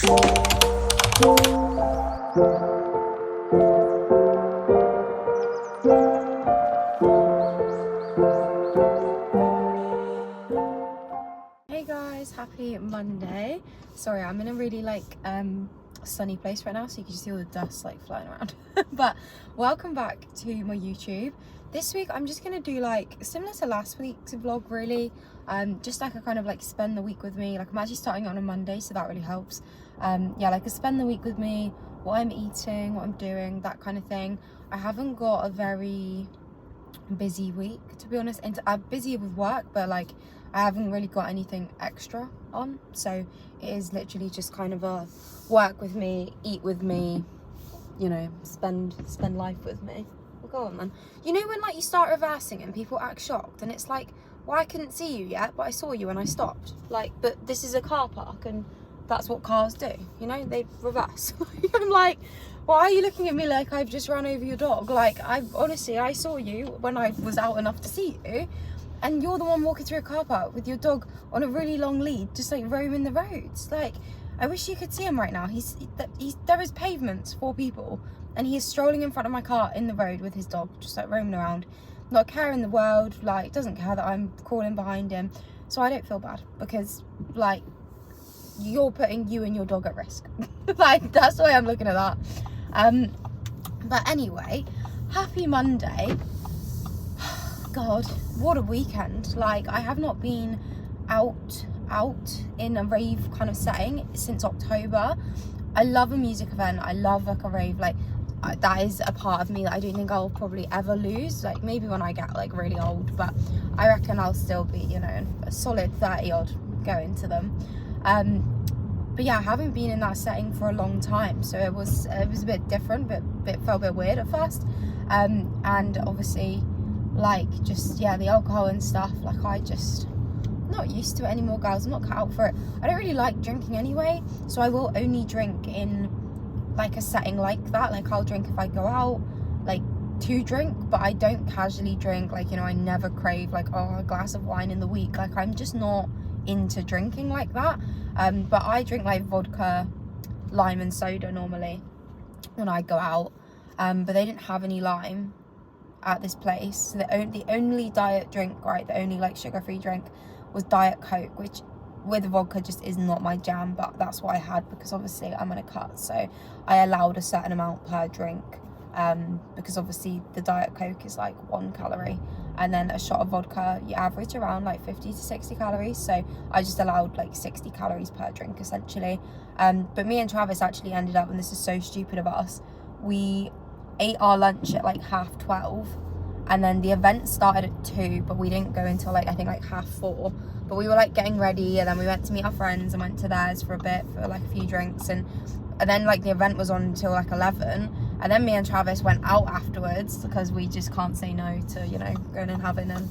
Hey guys, happy Monday. Sorry, I'm in a really sunny place right now, so you can just see all the dust like flying around. But welcome back to my YouTube. This week I'm just gonna do like similar to last week's vlog, really. Just like a kind of like spend the week with me. Like I'm actually starting on a Monday, so that really helps. Yeah, like a spend the week with me, what I'm eating, what I'm doing, that kind of thing. I haven't got a very busy week, to be honest, and I'm busy with work, but like I haven't really got anything extra on, so it is literally just kind of a work with me, eat with me, you know, spend life with me. Well, go on then. You know when like you start reversing and people act shocked and it's like, well, I couldn't see you yet, but I saw you and I stopped. Like, but this is a car park and that's what cars do, you know, they reverse. I'm like, why are you looking at me like I've just run over your dog? Like, I saw you when I was out enough to see you, and you're the one walking through a car park with your dog on a really long lead, just like roaming the roads. Like, I wish you could see him right now. There is pavements for people, and he is strolling in front of my car in the road with his dog, just like roaming around, not a care in the world. Like, doesn't care that I'm crawling behind him. So I don't feel bad because like you're putting you and your dog at risk. Like, that's the way I'm looking at that. But anyway, happy Monday. God, what a weekend. Like, I have not been out in a rave kind of setting since October. I love a music event. I love like a rave. Like, that is a part of me that I don't think I'll probably ever lose. Like, maybe when I get like really old, but I reckon I'll still be, you know, a solid 30 odd going to them. But yeah, I haven't been in that setting for a long time, so it was a bit different, but it felt a bit weird at first. And obviously, like, just, yeah, the alcohol and stuff, like, I just not used to it anymore, guys. I'm not cut out for it. I don't really like drinking anyway, so I will only drink in like a setting like that. Like, I'll drink if I go out, like, to drink, but I don't casually drink. Like, you know, I never crave like, oh, a glass of wine in the week. Like, I'm just not into drinking like that. But I drink like vodka, lime and soda normally when I go out, but they didn't have any lime at this place, so the only diet drink, right, the only like sugar-free drink was Diet Coke, which with vodka just is not my jam, but that's what I had because obviously I'm on a cut, so I allowed a certain amount per drink, because obviously the Diet Coke is like 1 calorie, and then a shot of vodka you average around like 50 to 60 calories, so I just allowed like 60 calories per drink essentially. But me and Travis actually ended up, and this is so stupid of us, we ate our lunch at like 12:30, and then the event started at 2, but we didn't go until like I think like 4:30. But we were like getting ready, and then we went to meet our friends and went to theirs for a bit for like a few drinks, and then like the event was on until like 11, and then me and Travis went out afterwards because we just can't say no to, you know, going and having a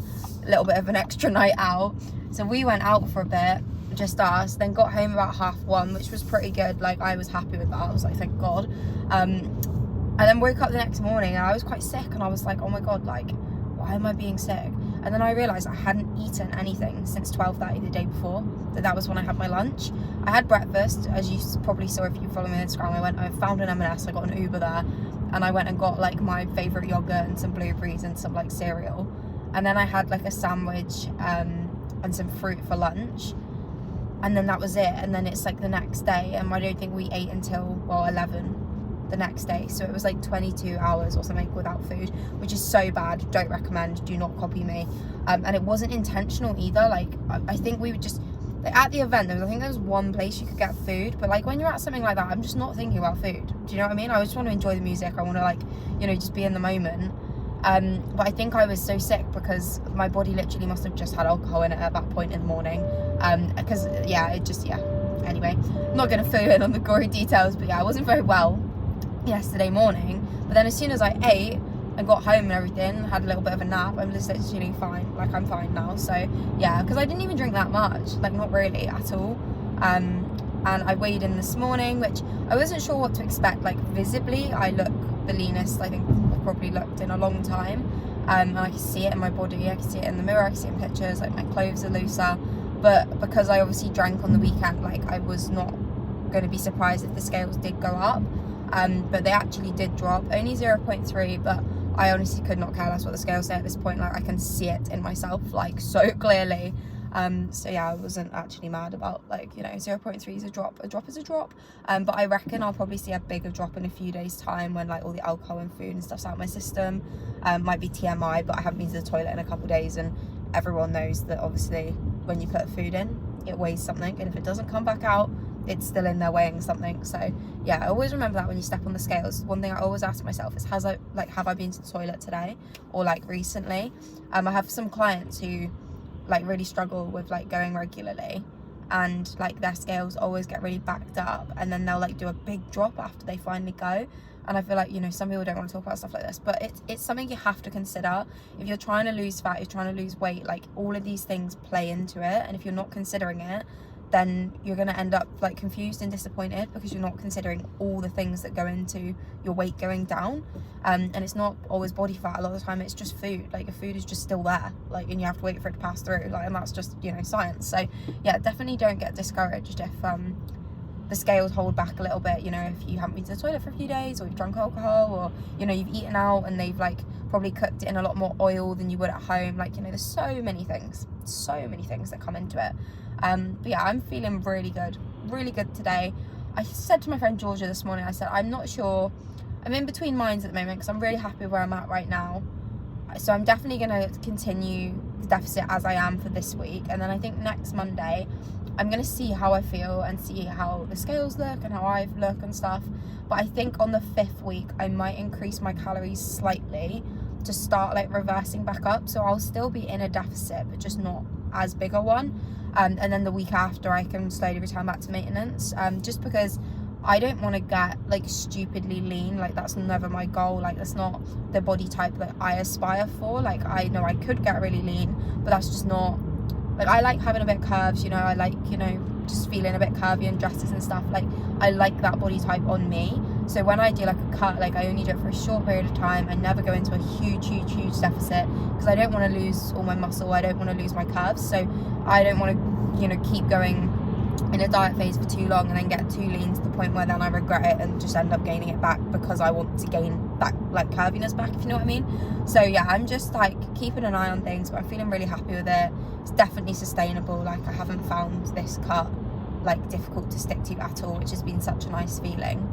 little bit of an extra night out. So we went out for a bit, just us, then got home about 1:30, which was pretty good. Like, I was happy with that. I was like, thank God. And then woke up the next morning and I was quite sick, and I was like, oh my God, like, why am I being sick? And then I realised I hadn't eaten anything since 12:30 the day before. That was when I had my lunch. I had breakfast, as you probably saw if you follow me on Instagram. I found an M&S, I got an Uber there, and I went and got like my favourite yogurt and some blueberries and some like cereal. And then I had like a sandwich and some fruit for lunch. And then that was it. And then it's like the next day, and I don't think we ate until, well, 11 the next day. So it was like 22 hours or something without food, which is so bad. Don't recommend, do not copy me. And it wasn't intentional either. Like, I think we would just, like, at the event, I think there was one place you could get food, but like when you're at something like that, I'm just not thinking about food. Do you know what I mean? I just want to enjoy the music. I want to, like, you know, just be in the moment. But I think I was so sick because my body literally must have just had alcohol in it at that point in the morning. Because anyway, I'm not going to fill you in on the gory details, but yeah, I wasn't very well yesterday morning. But then as soon as I ate and got home and everything, had a little bit of a nap, I'm just literally fine. Like, I'm fine now. So yeah, because I didn't even drink that much, like, not really at all. And I weighed in this morning, which I wasn't sure what to expect. Like, visibly I look the leanest I think I've probably looked in a long time, and I can see it in my body, I can see it in the mirror, I can see it in pictures. Like, my clothes are looser, but because I obviously drank on the weekend, like, I was not going to be surprised if the scales did go up. But they actually did drop, only 0.3, but I honestly could not care less what the scales say at this point. Like, I can see it in myself, like, so clearly. So yeah, I wasn't actually mad about, like, you know, 0.3 is a drop is a drop. But I reckon I'll probably see a bigger drop in a few days time when, like, all the alcohol and food and stuff's out of my system. Might be TMI, but I haven't been to the toilet in a couple of days, and everyone knows that obviously when you put food in, it weighs something, and if it doesn't come back out, it's still in there weighing something. So yeah, I always remember that when you step on the scales. One thing I always ask myself is, have I been to the toilet today, or like recently? I have some clients who like really struggle with like going regularly, and like their scales always get really backed up, and then they'll like do a big drop after they finally go. And I feel like, you know, some people don't want to talk about stuff like this, but it's something you have to consider. If you're trying to lose fat, you're trying to lose weight, like all of these things play into it, and if you're not considering it, then you're going to end up like confused and disappointed, because you're not considering all the things that go into your weight going down. And it's not always body fat. A lot of the time it's just food. Like, your food is just still there, like, and you have to wait for it to pass through, like, and that's just, you know, science. So yeah, definitely don't get discouraged if the scales hold back a little bit. You know, if you haven't been to the toilet for a few days, or you've drunk alcohol, or, you know, you've eaten out and they've like probably cooked it in a lot more oil than you would at home. Like, you know, there's so many things that come into it. But yeah, I'm feeling really good today. I said to my friend Georgia this morning, I said, I'm not sure, I'm in between minds at the moment, because I'm really happy where I'm at right now. So I'm definitely going to continue the deficit as I am for this week, and then I think next Monday I'm going to see how I feel and see how the scales look and how I look and stuff. But I think on the 5th week I might increase my calories slightly to start like reversing back up. So I'll still be in a deficit, but just not as big a one. And then the week after I can slowly return back to maintenance, just because I don't want to get like stupidly lean. Like, that's never my goal. Like, that's not the body type that I aspire for. Like, I know I could get really lean, but that's just not, like, I like having a bit of curves, you know, I like, you know, just feeling a bit curvy in dresses and stuff. Like, I like that body type on me. So when I do like a cut, like, I only do it for a short period of time. I never go into a huge deficit, because I don't want to lose all my muscle. I don't want to lose my curves. So I don't want to, you know, keep going in a diet phase for too long and then get too lean to the point where then I regret it and just end up gaining it back, because I want to gain that like curviness back, if you know what I mean. So yeah, I'm just like keeping an eye on things, but I'm feeling really happy with it. It's definitely sustainable. Like, I haven't found this cut like difficult to stick to at all, which has been such a nice feeling.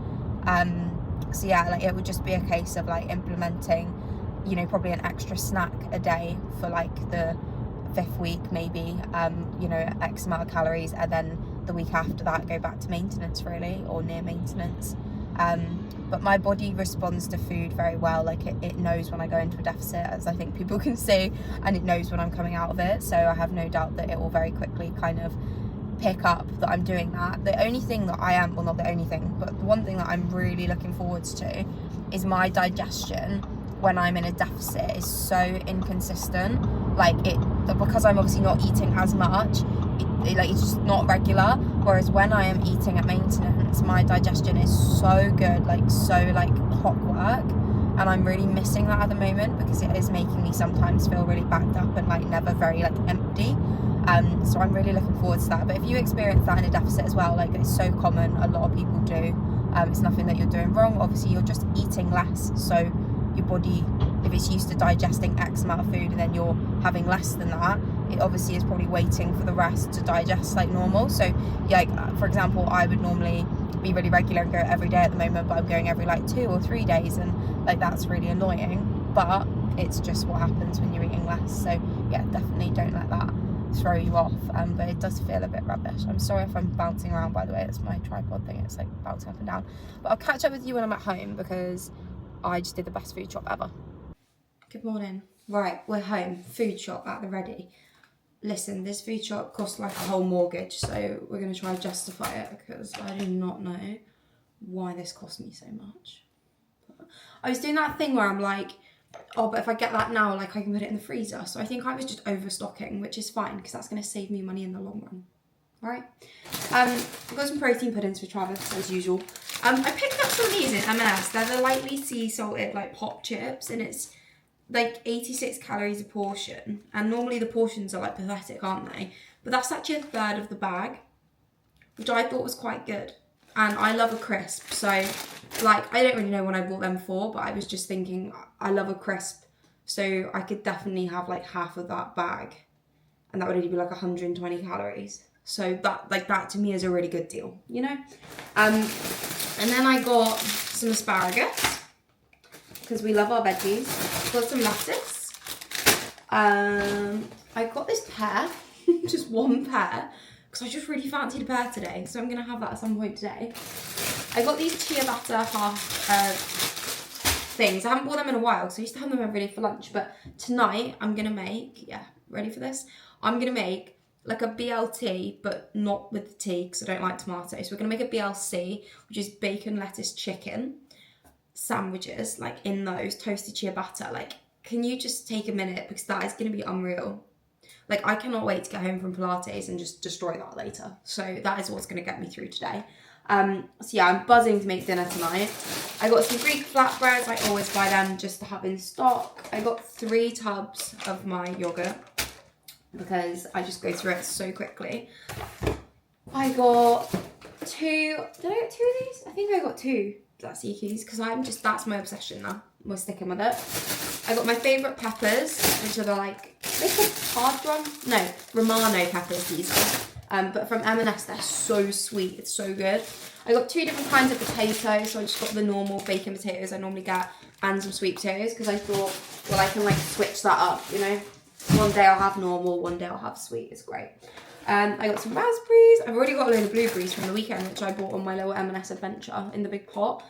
So yeah, like, it would just be a case of like implementing, you know, probably an extra snack a day for like the 5th week, maybe, you know, X amount of calories, and then the week after that go back to maintenance, really, or near maintenance. But my body responds to food very well. Like, it knows when I go into a deficit, as I think people can see, and it knows when I'm coming out of it. So I have no doubt that it will very quickly kind of pick up that I'm doing that. The only thing that I am, well, not the only thing, but the one thing that I'm really looking forward to is my digestion when I'm in a deficit is so inconsistent. Like, because I'm obviously not eating as much, it's just not regular. Whereas when I am eating at maintenance, my digestion is so good, like so like clockwork, and I'm really missing that at the moment, because it is making me sometimes feel really backed up and like never very like empty. So I'm really looking forward to that. But if you experience that in a deficit as well, like, it's so common, a lot of people do. It's nothing that you're doing wrong. Obviously, you're just eating less, so your body, if it's used to digesting X amount of food and then you're having less than that, it obviously is probably waiting for the rest to digest like normal. So yeah, like, for example, I would normally be really regular and go every day at the moment, but I'm going every like 2 or 3 days, and like, that's really annoying, but it's just what happens when you're eating less. So yeah, definitely don't let that throw you off. But it does feel a bit rubbish. I'm sorry if I'm bouncing around, by the way. It's my tripod thing, it's like bouncing up and down. But I'll catch up with you when I'm at home, because I just did the best food shop ever. Good morning. Right, we're home. Food shop at the ready. Listen, this food shop cost like a whole mortgage, so we're going to try to justify it, because I do not know why this cost me so much. I was doing that thing where I'm like, oh, but if I get that now, like, I can put it in the freezer. So I think I was just overstocking, which is fine, because that's going to save me money in the long run. All right. I've got some protein puddings for Travis, as usual. I picked up some of these in M&S. They're the lightly sea salted like pop chips, and it's like 86 calories a portion. And normally the portions are like pathetic, aren't they? But that's actually a third of the bag, which I thought was quite good. and I love a crisp. So, like, I don't really know when I bought them for, but I was just thinking, I love a crisp. So I could definitely have like half of that bag, and that would only be like 120 calories. So that to me is a really good deal, you know? And then I got some asparagus, because we love our veggies. Got some lettuce. I got this pear, just one pear, because I just really fancied a pear today, so I'm going to have that at some point today. I got these chia butter half things. I haven't bought them in a while, because I used to have them every day for lunch, but tonight I'm going to make, ready for this? I'm going to make like a BLT, but not with the T, because I don't like tomato. So we're going to make a BLC, which is bacon, lettuce, chicken sandwiches, like in those toasted chia butter. Like, can you just take a minute, because that is going to be unreal. Like, I cannot wait to get home from Pilates and just destroy that later. So that is what's going to get me through today. So yeah, I'm buzzing to make dinner tonight. I got some Greek flatbreads. I always buy them just to have in stock. I got 3 tubs of my yogurt, because I just go through it so quickly. I got 2, did I get 2 of these? I think I got 2 tzatzikis, because that's my obsession now. We're sticking with it. I got my favourite peppers, which are the like, they called Padron? No, Romano peppers, these are. But from M&S, they're so sweet, it's so good. I got 2 different kinds of potatoes, so I just got the normal bacon potatoes I normally get, and some sweet potatoes, because I thought, well, I can like switch that up, you know? One day I'll have normal, one day I'll have sweet, it's great. I got some raspberries. I've already got a load of blueberries from the weekend, which I bought on my little M&S adventure in the big pot,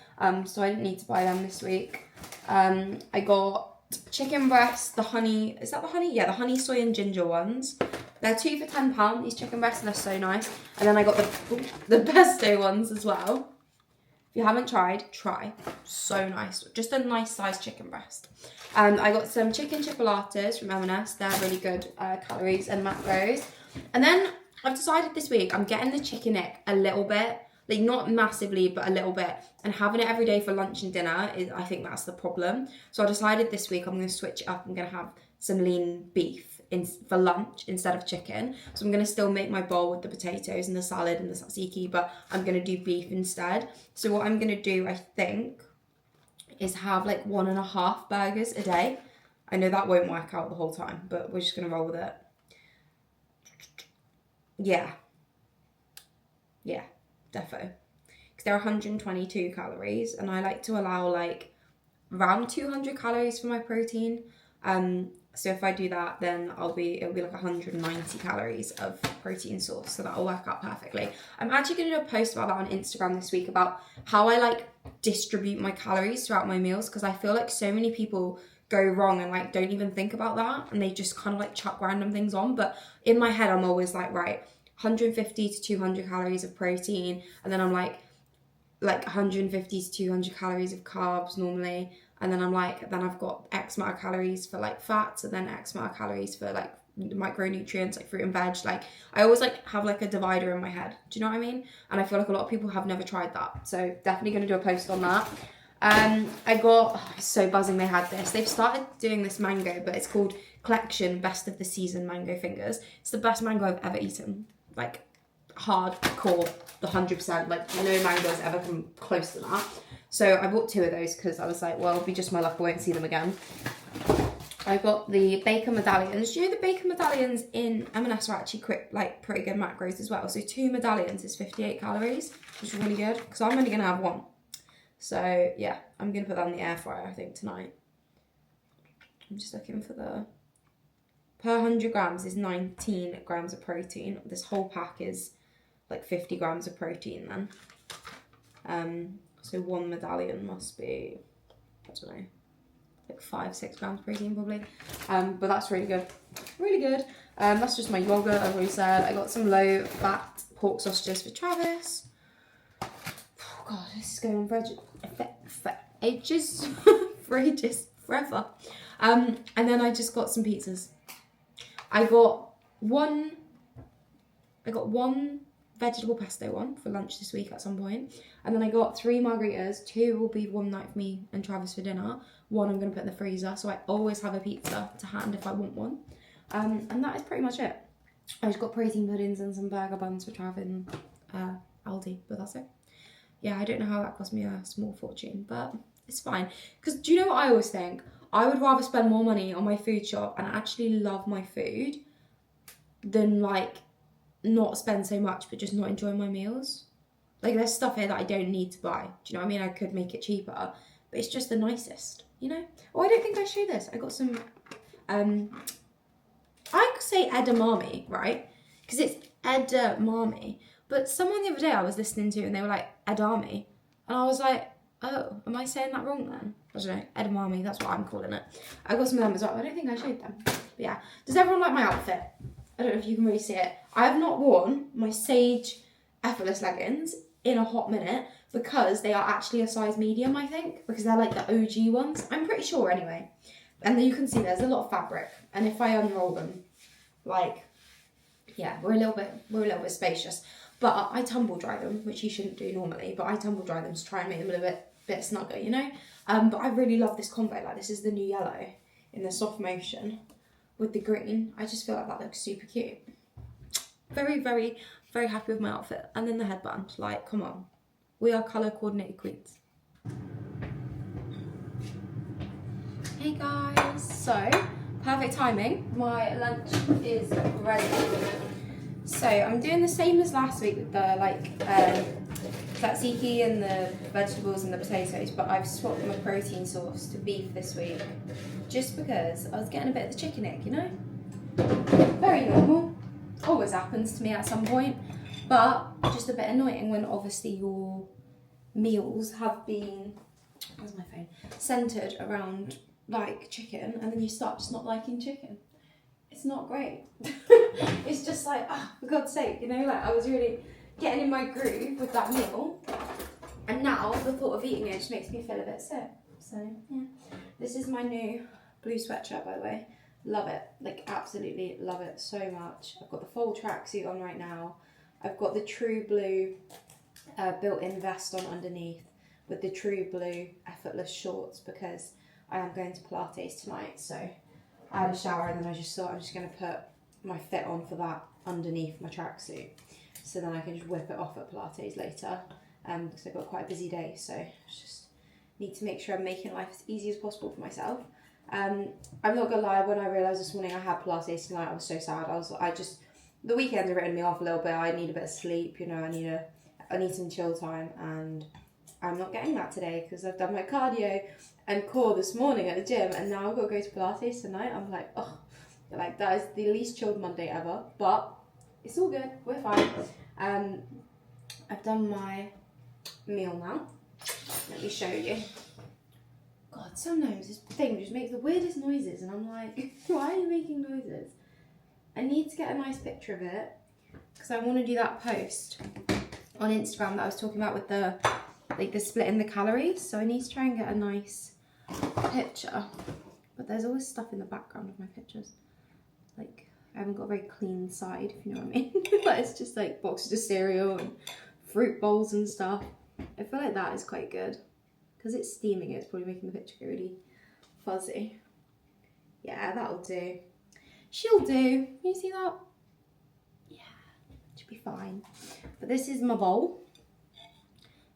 so I didn't need to buy them this week. I got chicken breasts, the honey, is that the honey? Yeah, the honey, soy and ginger ones. They're 2 for £10, these chicken breasts, and they're so nice. And then I got the pesto ones as well. If you haven't tried, try. So nice. Just a nice sized chicken breast. I got some chicken chipolatas from M&S. They're really good calories and macros. And then I've decided this week I'm getting the chicken neck a little bit. Like, not massively, but a little bit. And having it every day for lunch and dinner, I think that's the problem. So I decided this week I'm going to switch it up. I'm going to have some lean beef for lunch instead of chicken. So I'm going to still make my bowl with the potatoes and the salad and the tzatziki, but I'm going to do beef instead. So what I'm going to do, I think, is have like 1.5 burgers a day. I know that won't work out the whole time, but we're just going to roll with it. Yeah, defo. Because they're 122 calories, and I like to allow like around 200 calories for my protein. So if I do that, then it'll be like 190 calories of protein source, so that'll work out perfectly. I'm actually going to do a post about that on Instagram this week, about how I like distribute my calories throughout my meals, because I feel like so many people go wrong and like don't even think about that, and they just kind of like chuck random things on. But in my head, I'm always like, right, 150 to 200 calories of protein, and then I'm like 150 to 200 calories of carbs normally, and then I'm like, then I've got X amount of calories for like fats, and then X amount of calories for like micronutrients like fruit and veg. Like, I always like have like a divider in my head, do you know what I mean? And I feel like a lot of people have never tried that, so definitely going to do a post on that. I got, so buzzing they had this. They've started doing this mango, but it's called Collection Best of the Season Mango Fingers. It's the best mango I've ever eaten. Like, hardcore, the 100%. Like, no mango has ever come close to that. So I bought 2 of those because I was like, well, it'll be just my luck, I won't see them again. I got the bacon medallions. Do you know the bacon medallions in M&S are actually pretty good macros as well? So 2 medallions is 58 calories, which is really good, because I'm only going to have 1. So yeah, I'm going to put that in the air fryer, I think, tonight. I'm just looking for the... Per 100 grams is 19 grams of protein. This whole pack is like 50 grams of protein then. So 1 medallion must be, I don't know, like 5-6 grams protein probably. But that's really good. Really good. That's just my yogurt, I've already said. I got some low fat pork sausages for Travis. Oh God, this is going on for ages. For ages. Forever. And then I just got some pizzas. I got one vegetable pesto one for lunch this week at some point. And then I got 3 margaritas. 2 will be one night for me and Travis for dinner. 1 I'm going to put in the freezer. So I always have a pizza to hand if I want one. And that is pretty much it. I just got protein puddings and some burger buns for Travis and Aldi. But that's it. yeah, I don't know how that cost me a small fortune, but it's fine. Because do you know what I always think? I would rather spend more money on my food shop and actually love my food than like not spend so much but just not enjoy my meals. Like there's stuff here that I don't need to buy. Do you know what I mean? I could make it cheaper, but it's just the nicest, you know? Oh, I don't think I showed this. I got some, I could say edamame, right? Because it's edamame. But someone the other day I was listening to and they were like, edamame. And I was like, oh, am I saying that wrong then? I don't know, edamame, that's what I'm calling it. I got some of them as well. I don't think I showed them. But yeah. Does everyone like my outfit? I don't know if you can really see it. I have not worn my Sage effortless leggings in a hot minute because they are actually a size medium, I think, because they're like the OG ones. I'm pretty sure anyway. And then you can see there's a lot of fabric, and if I unroll them, like, yeah, we're a little bit spacious. But I tumble dry them, which you shouldn't do normally, but I tumble dry them to try and make them a little bit snugger, you know. But I really love this combo. Like, this is the new yellow in the soft motion with the green. I just feel like that looks super cute. Very, very, very happy with my outfit. And then the headband, like, come on. We are colour coordinated queens. Hey guys, so perfect timing. My lunch is ready. So I'm doing the same as last week with the tzatziki and the vegetables and the potatoes, but I've swapped my protein source to beef this week, just because I was getting a bit of the chicken ick, you know? Very normal. Always happens to me at some point, but just a bit annoying when obviously your meals have been, where's my phone, centered around like chicken, and then you start just not liking chicken. It's not great. It's just like, for God's sake, you know, like I was really getting in my groove with that meal, and now the thought of eating it just makes me feel a bit sick. So yeah, this is my new blue sweatshirt, by the way. Love it, like absolutely love it so much. I've got the full tracksuit on right now. I've got the True Blue built-in vest on underneath with the True Blue effortless shorts because I am going to Pilates tonight. So I had a shower and then I just thought I'm just going to put my fit on for that underneath my tracksuit, so then I can just whip it off at Pilates later, because I've got quite a busy day, so I just need to make sure I'm making life as easy as possible for myself. I'm not gonna lie, when I realised this morning I had Pilates tonight, I was so sad. The weekends have written me off a little bit. I need a bit of sleep, you know, I need some chill time, and I'm not getting that today because I've done my cardio and core this morning at the gym, and now I've got to go to Pilates tonight. I'm like, oh, like that is the least chilled Monday ever, but it's all good, we're fine. I've done my meal now. Let me show you. God, sometimes this thing just makes the weirdest noises, and I'm like, why are you making noises? I need to get a nice picture of it because I want to do that post on Instagram that I was talking about with the split in the calories. So I need to try and get a nice picture, but there's always stuff in the background of my pictures. Like, I haven't got a very clean side, if you know what I mean. Like, it's just like boxes of cereal and fruit bowls and stuff. I feel like that is quite good. Because it's steaming, it's probably making the picture go really fuzzy. Yeah, that'll do. She'll do. You see that? Yeah, should be fine. But this is my bowl.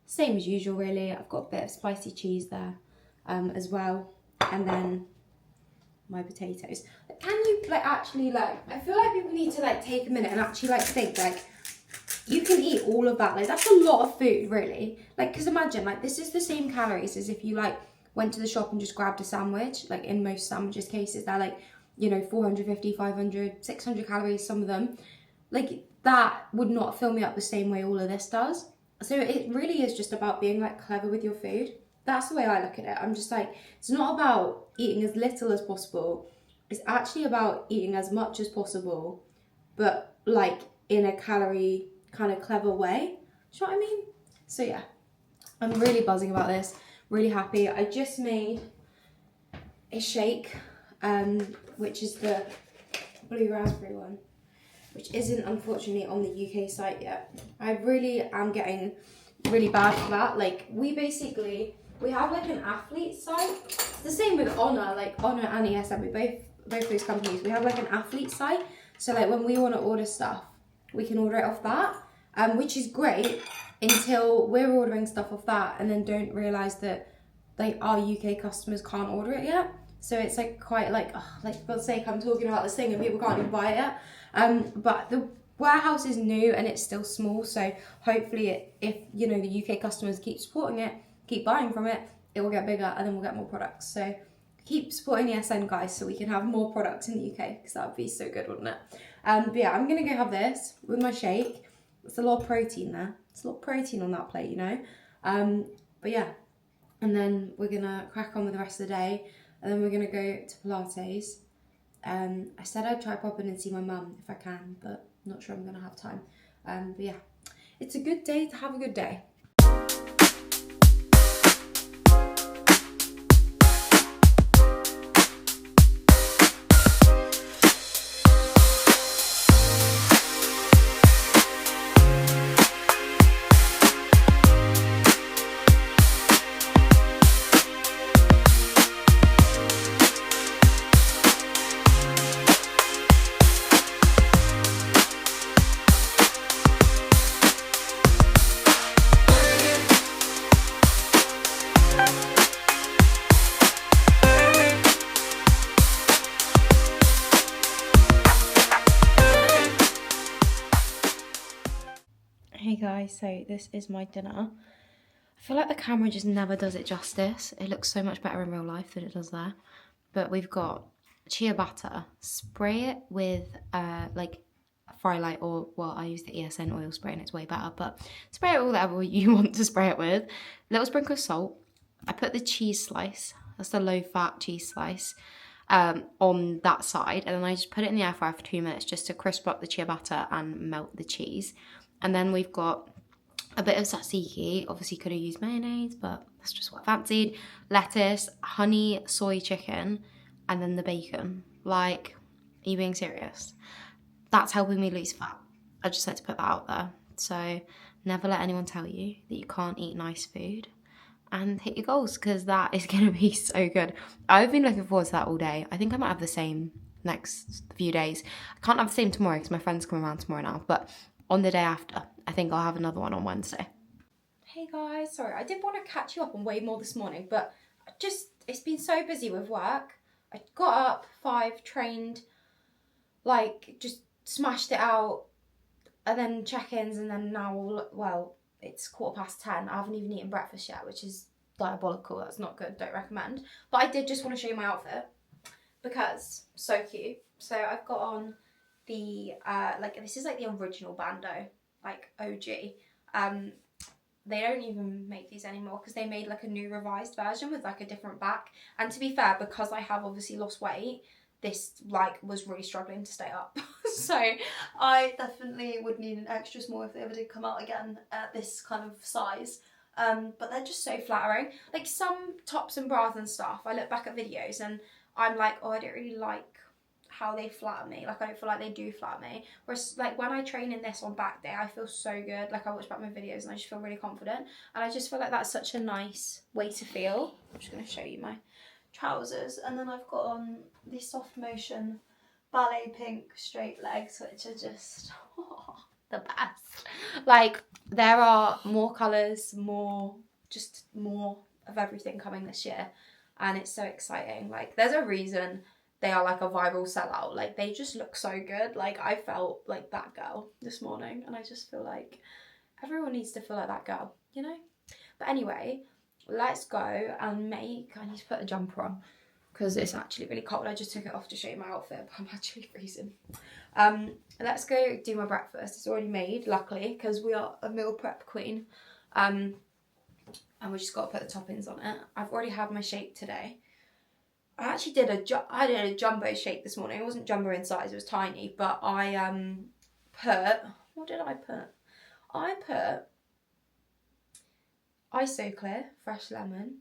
Same as usual, really. I've got a bit of spicy cheese there as well. And then my potatoes. Can you actually I feel like people need to take a minute and actually think you can eat all of that. That's a lot of food, really. Because imagine this is the same calories as if you went to the shop and just grabbed a sandwich. In most sandwiches cases, they're 450, 500, 600 calories, some of them. That would not fill me up the same way all of this does. So it really is just about being clever with your food. That's the way I look at it. I'm just it's not about eating as little as possible. It's actually about eating as much as possible, but in a calorie kind of clever way. Do you know what I mean? So yeah, I'm really buzzing about this. Really happy. I just made a shake, which is the blue raspberry one, which isn't unfortunately on the UK site yet. I really am getting really bad for that. We have an athlete site. It's the same with Honor, Honor and ESM. We both those companies. We have an athlete site. So when we want to order stuff, we can order it off that, which is great. until we're ordering stuff off that and then don't realise that like our UK customers can't order it yet. So it's like quite like, oh, like for God's sake, I'm talking about this thing and people can't even buy it yet. But the warehouse is new and it's still small, so hopefully if you know the UK customers keep supporting it, keep buying from it, it will get bigger and then we'll get more products. So keep supporting the SN guys so we can have more products in the UK, because that would be so good, wouldn't it? But yeah, I'm gonna go have this with my shake. It's a lot of protein there. It's a lot of protein on that plate, you know. But yeah, and then we're gonna crack on with the rest of the day, and then we're gonna go to Pilates. I said I'd try popping and see my mum if I can, but I'm not sure I'm gonna have time. But yeah, it's a good day to have a good day. Hey guys, so this is my dinner. I feel like the camera just never does it justice. It looks so much better in real life than it does there. But we've got chia butter. Spray it with like Fry Light, or well, I use the ESN oil spray and it's way better, but spray it with whatever you want to spray it with. Little sprinkle of salt. I put the cheese slice, that's the low fat cheese slice, on that side, and then I just put it in the air fryer for 2 minutes just to crisp up the chia butter and melt the cheese. And then we've got a bit of tzatziki. Obviously could have used mayonnaise, but that's just what I fancied. Lettuce, honey, soy chicken, and then the bacon. Like, are you being serious? That's helping me lose fat. I just had to put that out there. So never let anyone tell you that you can't eat nice food and hit your goals, because that is going to be so good. I've been looking forward to that all day. I think I might have the same next few days. I can't have the same tomorrow because my friend's coming around tomorrow now, but on the day after, I think I'll have another one on Wednesday. Hey guys, sorry, I did want to catch you up on way more this morning, but it's been so busy with work. I got up 5, trained, like just smashed it out, and then check-ins, and then now, well, it's 10:15. I haven't even eaten breakfast yet, which is diabolical. That's not good, don't recommend. But I did just want to show you my outfit because so cute. So I've got on the like, this is like the original bandeau, like OG. They don't even make these anymore because they made like a new revised version with like a different back. And to be fair, because I have obviously lost weight, this like was really struggling to stay up. So I definitely would need an extra small if they ever did come out again at this kind of size. But they're just so flattering. Like some tops and bras and stuff, I look back at videos and I'm like, oh, I don't really like how they flatter me. Like I don't feel like they do flatter me. Whereas like when I train in this on back day, I feel so good. Like I watch back my videos and I just feel really confident. And I just feel like that's such a nice way to feel. I'm just going to show you my trousers. And then I've got on these soft motion ballet pink straight legs, which are just the best. Like there are more colours, more of everything coming this year. And it's so exciting. Like there's a reason they are like a viral sellout. Like they just look so good. Like I felt like that girl this morning, and I just feel like everyone needs to feel like that girl, you know? But anyway, let's go and I need to put a jumper on because it's actually really cold. I just took it off to show you my outfit, but I'm actually freezing. Let's go do my breakfast. It's already made, luckily, because we are a meal prep queen. And we just got to put the toppings on it. I've already had my shake today. I actually did a jumbo shake this morning. It wasn't jumbo in size, it was tiny, but I what did I put? I put Isoclear, fresh lemon,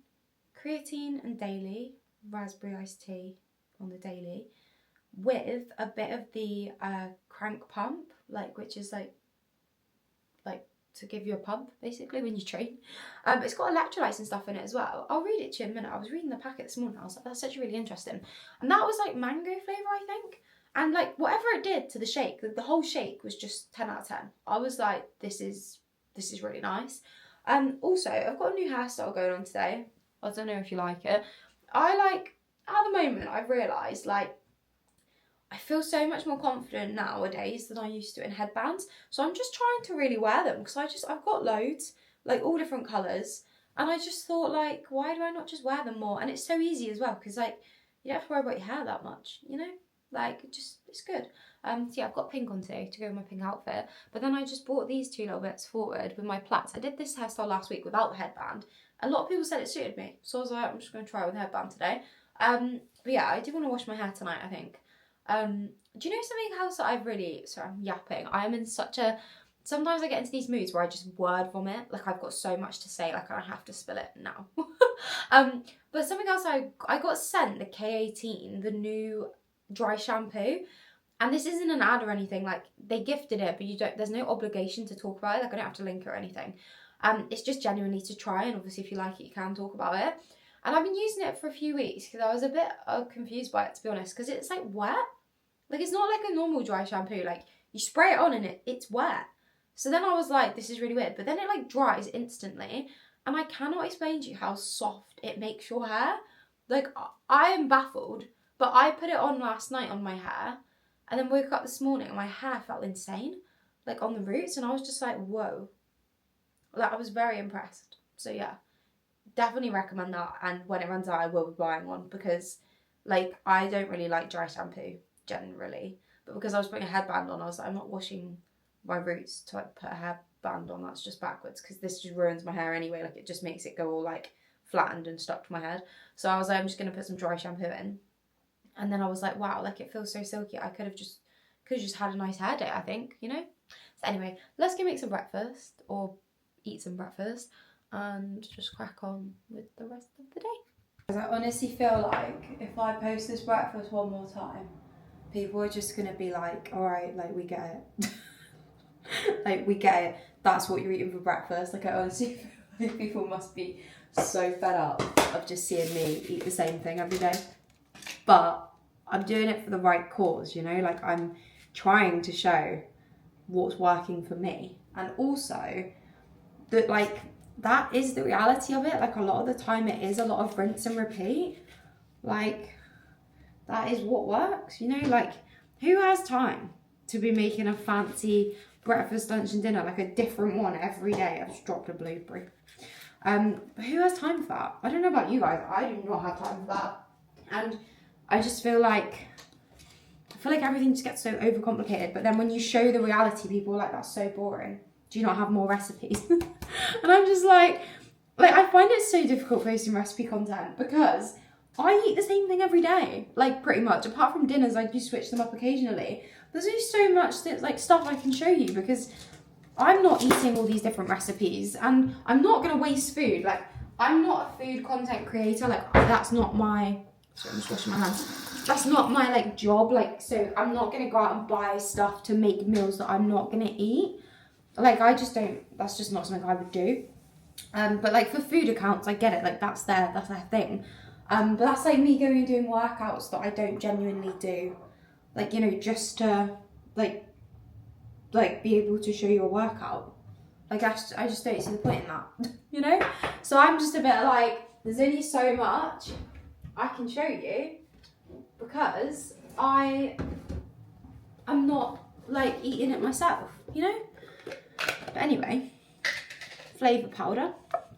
creatine and daily, raspberry iced tea on the daily, with a bit of the crank pump, like which is like to give you a pump basically when you train. It's got electrolytes and stuff in it as well. I'll read it to you in a minute. I was reading the packet this morning. I was like, that's actually really interesting. And that was like mango flavour, I think. And like whatever it did to the shake, the whole shake was just 10 out of 10. I was like, this is this is really nice. Also, I've got a new hairstyle going on today. I don't know if you like it. At the moment, I've realised, like, I feel so much more confident nowadays than I used to in headbands. So I'm just trying to really wear them because I've got loads, like all different colours. And I just thought, like, why do I not just wear them more? And it's so easy as well because, like, you don't have to worry about your hair that much, you know? Like, it's good. So yeah, I've got pink on today to go with my pink outfit. But then I just bought these two little bits forward with my plaits. I did this hairstyle last week without the headband. A lot of people said it suited me. So I was like, I'm just going to try it with a headband today. But yeah, I do want to wash my hair tonight, I think. Do you know something else that I've really... Sorry, I'm yapping. I am in such a... Sometimes I get into these moods where I just word vomit. Like, I've got so much to say, like, I have to spill it now. But something else, I got sent the K18, the new dry shampoo. And this isn't an ad or anything. Like, they gifted it, but there's no obligation to talk about it. Like, I don't have to link it or anything. It's just genuinely to try, and obviously if you like it, you can talk about it. And I've been using it for a few weeks because I was a bit confused by it, to be honest, because it's like wet. Like, it's not like a normal dry shampoo. Like, you spray it on and it's wet. So then I was like, this is really weird. But then it like dries instantly, and I cannot explain to you how soft it makes your hair. Like, I am baffled, but I put it on last night on my hair, and then woke up this morning and my hair felt insane, like on the roots, and I was just like, whoa. Like, I was very impressed. So yeah, definitely recommend that, and when it runs out I will be buying one because, like, I don't really like dry shampoo generally, but because I was putting a headband on, I was like, I'm not washing my roots to like put a hairband on. That's just backwards because this just ruins my hair anyway. Like, it just makes it go all like flattened and stuck to my head. So I was like, I'm just gonna put some dry shampoo in, and then I was like, wow, like, it feels so silky. I could have just had a nice hair day, I think, you know. So anyway, let's go make some breakfast, or eat some breakfast, and just crack on with the rest of the day. I honestly feel like if I post this breakfast one more time, people are just gonna be like, all right, like, we get it. Like, we get it, that's what you're eating for breakfast. Like, I honestly feel like people must be so fed up of just seeing me eat the same thing every day. But I'm doing it for the right cause, you know. Like, I'm trying to show what's working for me, and also that, like, that is the reality of it. Like, a lot of the time it is a lot of rinse and repeat. Like, that is what works, you know. Like, who has time to be making a fancy breakfast, lunch and dinner, like a different one every day? I've just dropped a blueberry. But who has time for that? I don't know about you guys, I do not have time for that. And I just feel like everything just gets so overcomplicated, but then when you show the reality, people are like, that's so boring. Do you not have more recipes? And I'm just like, I find it so difficult posting recipe content because I eat the same thing every day, like, pretty much. Apart from dinners, I do switch them up occasionally. There's just so much that, like, stuff I can show you because I'm not eating all these different recipes, and I'm not going to waste food. Like, I'm not a food content creator. Like, that's not my... Sorry, I'm just washing my hands. That's not my, like, job. Like, so I'm not going to go out and buy stuff to make meals that I'm not going to eat. Like, I just don't... That's just not something I would do. But, like, for food accounts, I get it. Like, that's their thing. But that's like me going and doing workouts that I don't genuinely do. Like, you know, just to, like be able to show you a workout. Like, I just don't see the point in that, you know? So I'm just a bit like, there's only so much I can show you because I'm not, like, eating it myself, you know? But anyway, flavour powder,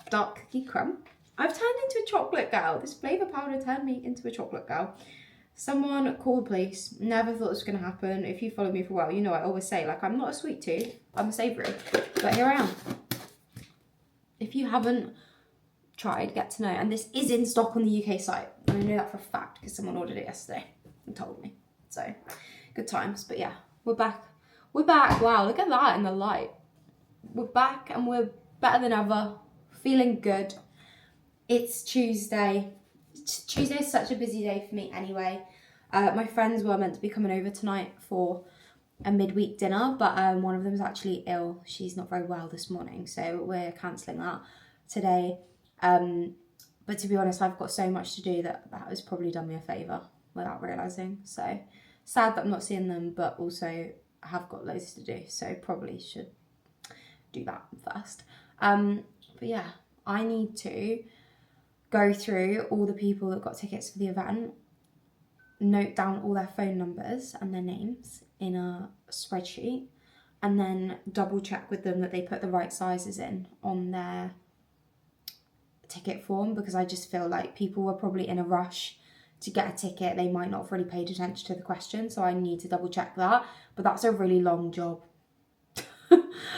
dark cookie crumb. I've turned into a chocolate girl. This flavour powder turned me into a chocolate girl. Someone call the police. Never thought this was going to happen. If you follow me for a while, you know I always say, like, I'm not a sweet tooth. I'm a savoury. But here I am. If you haven't tried, get to know. And this is in stock on the UK site. And I know that for a fact because someone ordered it yesterday and told me. So, good times. But yeah, we're back. We're back. Wow, look at that in the light. We're back and we're better than ever. Feeling good. It's Tuesday. Tuesday is such a busy day for me anyway. My friends were meant to be coming over tonight for a midweek dinner, but one of them is actually ill. She's not very well this morning, so we're cancelling that today. But to be honest, I've got so much to do that has probably done me a favour without realising. So sad that I'm not seeing them, but also I have got loads to do, so probably should do that first. But yeah, I need to go through all the people that got tickets for the event, note down all their phone numbers and their names in a spreadsheet, and then double check with them that they put the right sizes in on their ticket form, because I just feel like people were probably in a rush to get a ticket. They might not have really paid attention to the question, so I need to double check that. But that's a really long job.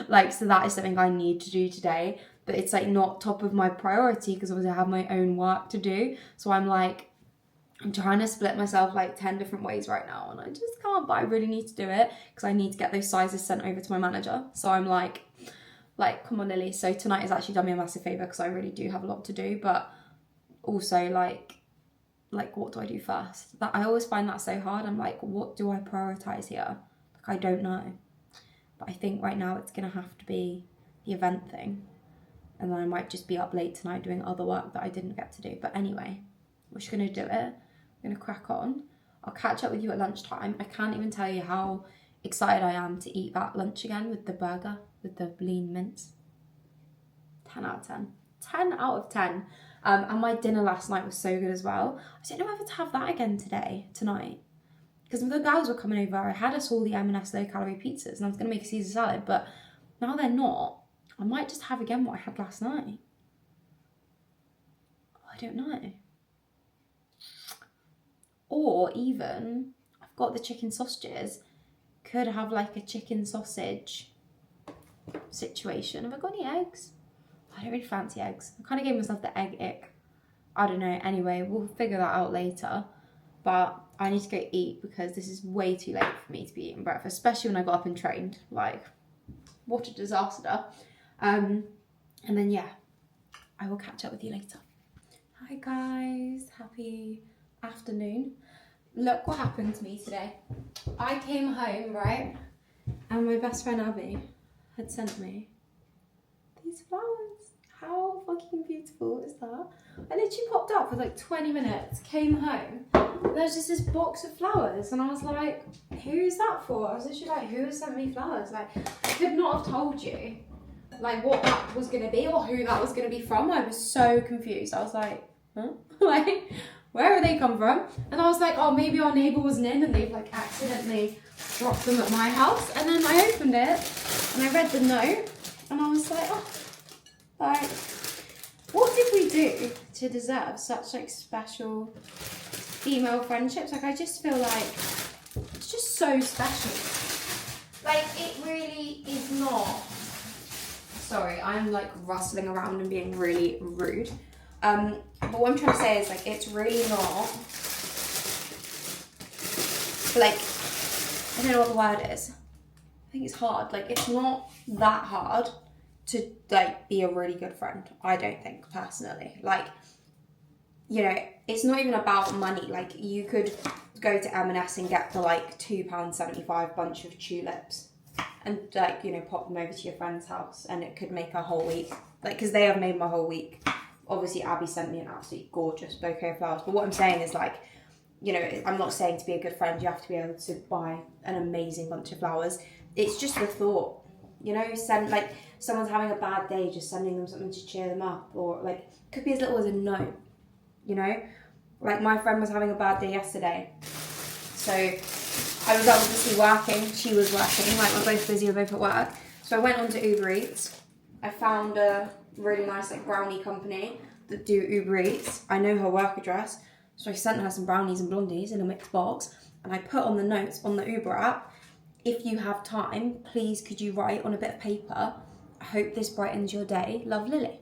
Like, so that is something I need to do today, but it's like not top of my priority because obviously I have my own work to do. So I'm trying to split myself like 10 different ways right now, and I just can't, but I really need to do it because I need to get those sizes sent over to my manager. So I'm like, come on, Lily. So tonight has actually done me a massive favour because I really do have a lot to do, but also like what do I do first? That I always find that so hard. I'm like, what do I prioritise here? Like, I don't know. But I think right now it's going to have to be the event thing. And then I might just be up late tonight doing other work that I didn't get to do. But anyway, we're just going to do it. I'm going to crack on. I'll catch up with you at lunchtime. I can't even tell you how excited I am to eat that lunch again with the burger, with the lean mince. 10 out of 10. 10 out of 10. And my dinner last night was so good as well. I don't know whether to have that again tonight. Because the girls were coming over, I had us all the M&S low-calorie pizzas, and I was going to make a Caesar salad, but now they're not. I might just have again what I had last night. I don't know. Or even, I've got the chicken sausages, could have like a chicken sausage situation. Have I got any eggs? I don't really fancy eggs. I kind of gave myself the egg ick. I don't know. Anyway, we'll figure that out later. But I need to go eat because this is way too late for me to be eating breakfast, especially when I got up and trained. Like, what a disaster. And then, yeah, I will catch up with you later. Hi, guys. Happy afternoon. Look what happened to me today. I came home, right? And my best friend Abby had sent me these flowers. How fucking beautiful is that? I literally popped up for like 20 minutes, came home, there's just this box of flowers, and I was like, who is that for? I was literally like, who has sent me flowers? Like, I could not have told you like what that was gonna be or who that was gonna be from. I was so confused. I was like, huh? Like, where have they come from? And I was like, oh, maybe our neighbour wasn't in and they've like accidentally dropped them at my house. And then I opened it and I read the note and I was like, oh, like, what did we do to deserve such like special female friendships? Like, I just feel like it's just so special. Like, it really is not. Sorry, I'm like rustling around and being really rude. But what I'm trying to say is like, it's really not like, I don't know what the word is. I think it's hard. Like, it's not that hard to like be a really good friend, I don't think, personally. Like, you know, it's not even about money. Like, you could go to M&S and get the like £2.75 bunch of tulips and like, you know, pop them over to your friend's house and it could make a whole week. Like, because they have made my whole week. Obviously, Abby sent me an absolutely gorgeous bouquet of flowers. But what I'm saying is, like, you know, I'm not saying to be a good friend you have to be able to buy an amazing bunch of flowers. It's just the thought, you know, send like someone's having a bad day, just sending them something to cheer them up, or like could be as little as a note, you know. Like, my friend was having a bad day yesterday, so I was obviously working. She was working. Like, we're both busy. We're both at work. So I went onto Uber Eats. I found a really nice like brownie company that do Uber Eats. I know her work address, so I sent her some brownies and blondies in a mixed box, and I put on the notes on the Uber app, if you have time, please could you write on a bit of paper, I hope this brightens your day, love, Lily.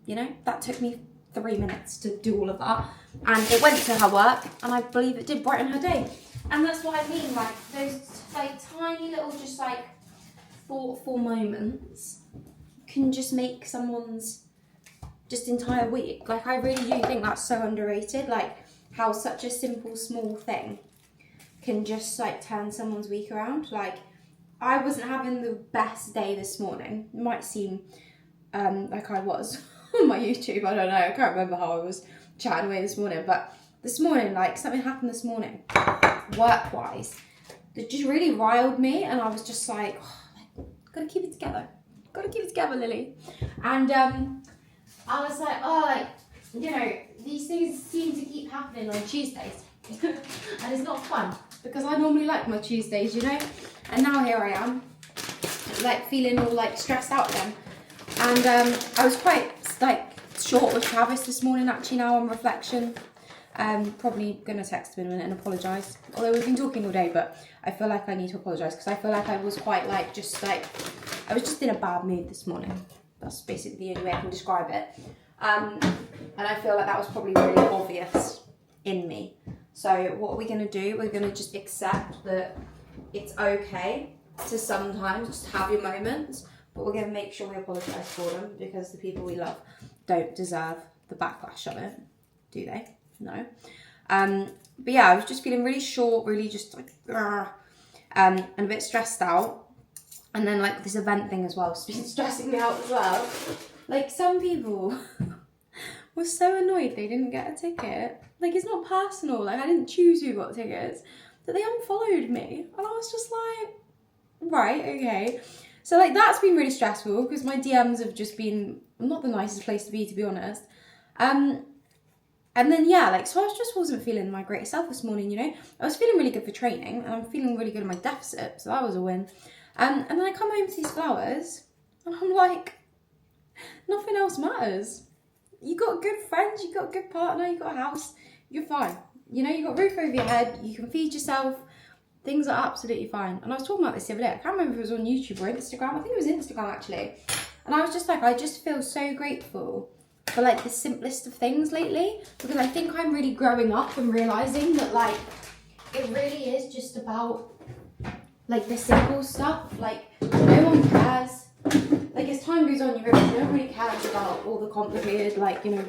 You know, that took me 3 minutes to do all of that, and it went to her work, and I believe it did brighten her day. And that's what I mean, like, those like tiny little just like thoughtful moments can just make someone's just entire week. Like, I really do think that's so underrated, like how such a simple small thing can just like turn someone's week around. Like, I wasn't having the best day this morning. It might seem like I was on my YouTube, I don't know, I can't remember how I was chatting away this morning, but this morning, like, something happened this morning work-wise that just really riled me, and I was just like, oh, gotta keep it together. Gotta keep it together, Lily. And I was like, oh, like, you know, these things seem to keep happening on Tuesdays. And it's not fun because I normally like my Tuesdays, you know. And now here I am, like feeling all like stressed out again. And I was quite like short with Travis this morning actually now on reflection. Probably gonna text him in a minute and apologise. Although we've been talking all day, but I feel like I need to apologise because I feel like I was quite like I was just in a bad mood this morning. That's basically the only way I can describe it. And I feel like that was probably really obvious in me. So what are we gonna do? We're gonna just accept that it's okay to sometimes just have your moments, but we're gonna make sure we apologise for them because the people we love don't deserve the backlash of it, do they? No. But yeah, I was just feeling really short, really just like, and a bit stressed out. And then like this event thing as well, it's been stressing me out as well. Like some people were so annoyed they didn't get a ticket. Like it's not personal, like I didn't choose who got tickets, but they unfollowed me. And I was just like, right, okay. So like that's been really stressful because my DMs have just been not the nicest place to be honest. And then yeah, like so I just wasn't feeling my greatest self this morning, you know. I was feeling really good for training and I'm feeling really good in my deficit, so that was a win. And then I come home to these flowers and I'm like, nothing else matters. You got good friends, you got a good partner, you got a house, you're fine. You know, you got a roof over your head, you can feed yourself, things are absolutely fine. And I was talking about this the other day, I can't remember if it was on YouTube or Instagram, I think it was Instagram actually. And I was just like, I just feel so grateful for like the simplest of things lately, because I think I'm really growing up and realising that like, it really is just about like the simple stuff, like no one cares. Like as time goes on, you realise nobody cares about all the complicated, like, you know,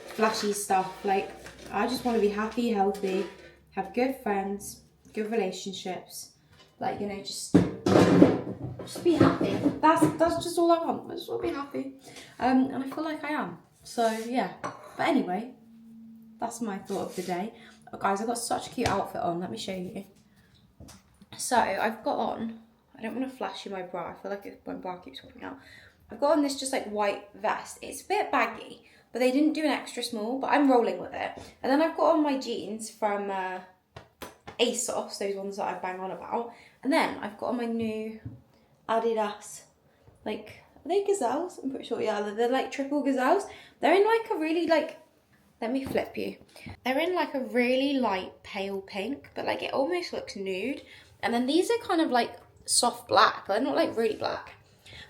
flashy stuff. Like I just want to be happy, healthy, have good friends, good relationships, like, you know, just be happy. That's just all I want. I just want to be happy, and I feel like I am. So yeah. But anyway, that's my thought of the day. Oh, guys, I've got such a cute outfit on. Let me show you. So I've got on, I don't want to flash you my bra, I feel like if my bra keeps popping out. I've got on this just like white vest. It's a bit baggy, but they didn't do an extra small, but I'm rolling with it. And then I've got on my jeans from ASOS, those ones that I bang on about. And then I've got on my new Adidas, like, are they gazelles? I'm pretty sure, yeah, they're like triple gazelles. They're in like a really like, let me flip you. They're in like a really light pale pink, but like it almost looks nude. And then these are kind of like soft black, but they're not like really black.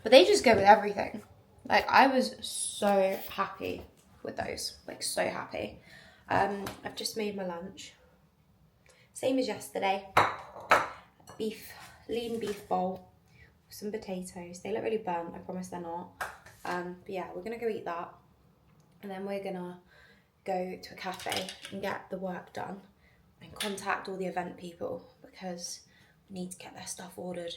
But they just go with everything. Like I was so happy with those, like so happy. I've just made my lunch. Same as yesterday. Lean beef bowl with some potatoes. They look really burnt, I promise they're not. But yeah, we're gonna go eat that. And then we're gonna go to a cafe and get the work done and contact all the event people because we need to get their stuff ordered.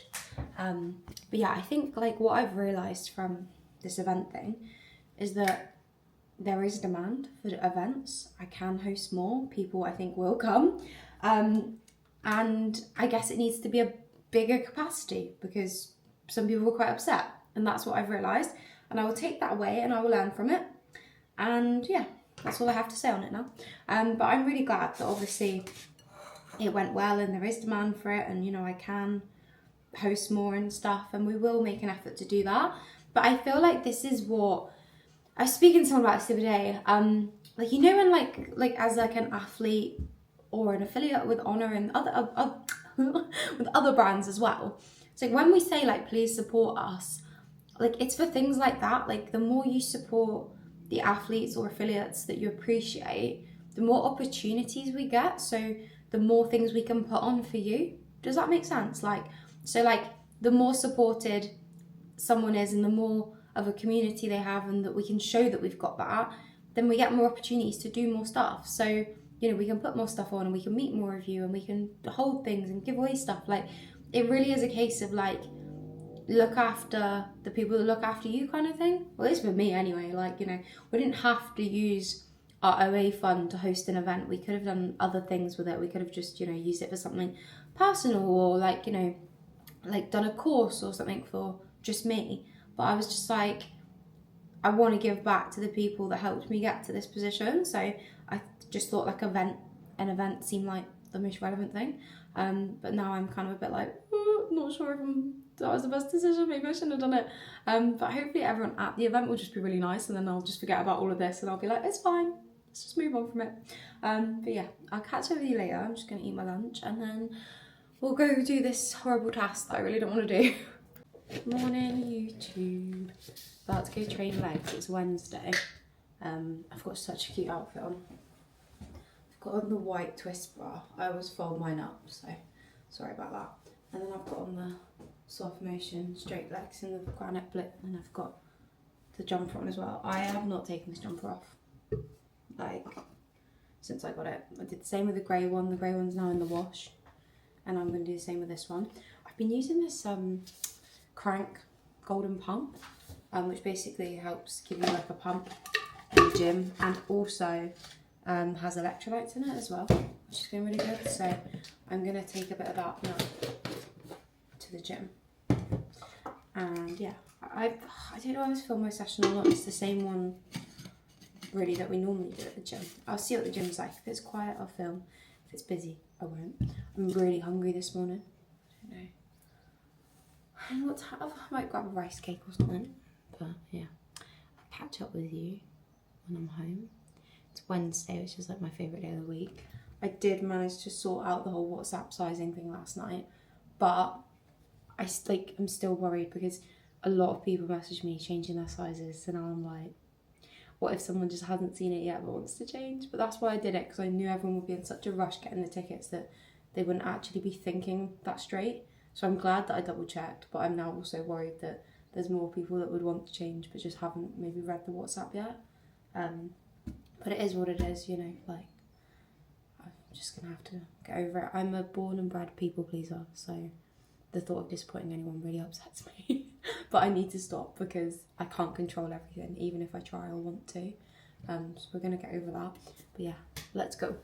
But yeah, I think like what I've realised from this event thing is that there is demand for events. I can host more, people I think will come. And I guess it needs to be a bigger capacity because some people were quite upset, and that's what I've realised. And I will take that away and I will learn from it. And yeah, that's all I have to say on it now. But I'm really glad that obviously it went well and there is demand for it, and you know, I can host more and stuff, and we will make an effort to do that. But I feel like this is what I was speaking to someone about this the other day. Like, you know, when like as like an athlete or an affiliate with Honor and other with other brands as well. It's like when we say like, please support us, like it's for things like that. Like the more you support the athletes or affiliates that you appreciate, the more opportunities we get. So the more things we can put on for you. Does that make sense? Like, so like the more supported someone is and the more of a community they have, and that we can show that we've got that, then we get more opportunities to do more stuff. So, you know, we can put more stuff on and we can meet more of you and we can hold things and give away stuff. Like, it really is a case of like, look after the people that look after you kind of thing. Well, it's for me anyway. Like, you know, we didn't have to use our OA fund to host an event. We could have done other things with it. We could have just, you know, used it for something personal, or like, you know, like done a course or something for just me. but I was just like, I want to give back to the people that helped me get to this position. So I just thought like an event seemed like the most relevant thing. But now I'm kind of a bit like, not sure if that was the best decision. Maybe I shouldn't have done it. But hopefully everyone at the event will just be really nice, and then I'll just forget about all of this and I'll be like, it's fine. Let's just move on from it. But yeah, I'll catch up with you later. I'm just going to eat my lunch and then we'll go do this horrible task that I really don't want to do. Morning, YouTube. About to go train legs. It's Wednesday. I've got such a cute outfit on. I've got on the white twist bra. I always fold mine up, so sorry about that. And then I've got on the soft motion straight legs in the granite blip, and then I've got the jumper on as well. I have not taken this jumper off, like, since I got it. I did the same with the grey one. The grey one's now in the wash, and I'm going to do the same with this one. I've been using this Crank Golden Pump, which basically helps give you like a pump in the gym, and also has electrolytes in it as well, which is going really good. So I'm going to take a bit of that now to the gym. And yeah, I don't know if I was film my session or not. It's the same one really that we normally do at the gym. I'll see what the gym's like. If it's quiet, I'll film. If it's busy, I won't. I'm really hungry this morning. I don't know. I don't know what to have. I might grab a rice cake or something. But yeah, I'll catch up with you when I'm home. It's Wednesday, which is like my favourite day of the week. I did manage to sort out the whole WhatsApp sizing thing last night, but I'm still worried because a lot of people message me changing their sizes, and I'm like, what if someone just hasn't seen it yet but wants to change? But that's why I did it, because I knew everyone would be in such a rush getting the tickets that they wouldn't actually be thinking that straight. So I'm glad that I double checked, but I'm now also worried that there's more people that would want to change but just haven't maybe read the WhatsApp yet. But it is what it is, you know, like, I'm just gonna have to get over it. I'm a born and bred people pleaser, so the thought of disappointing anyone really upsets me. But I need to stop because I can't control everything, even if I try or want to. So we're gonna get over that. But yeah, let's go.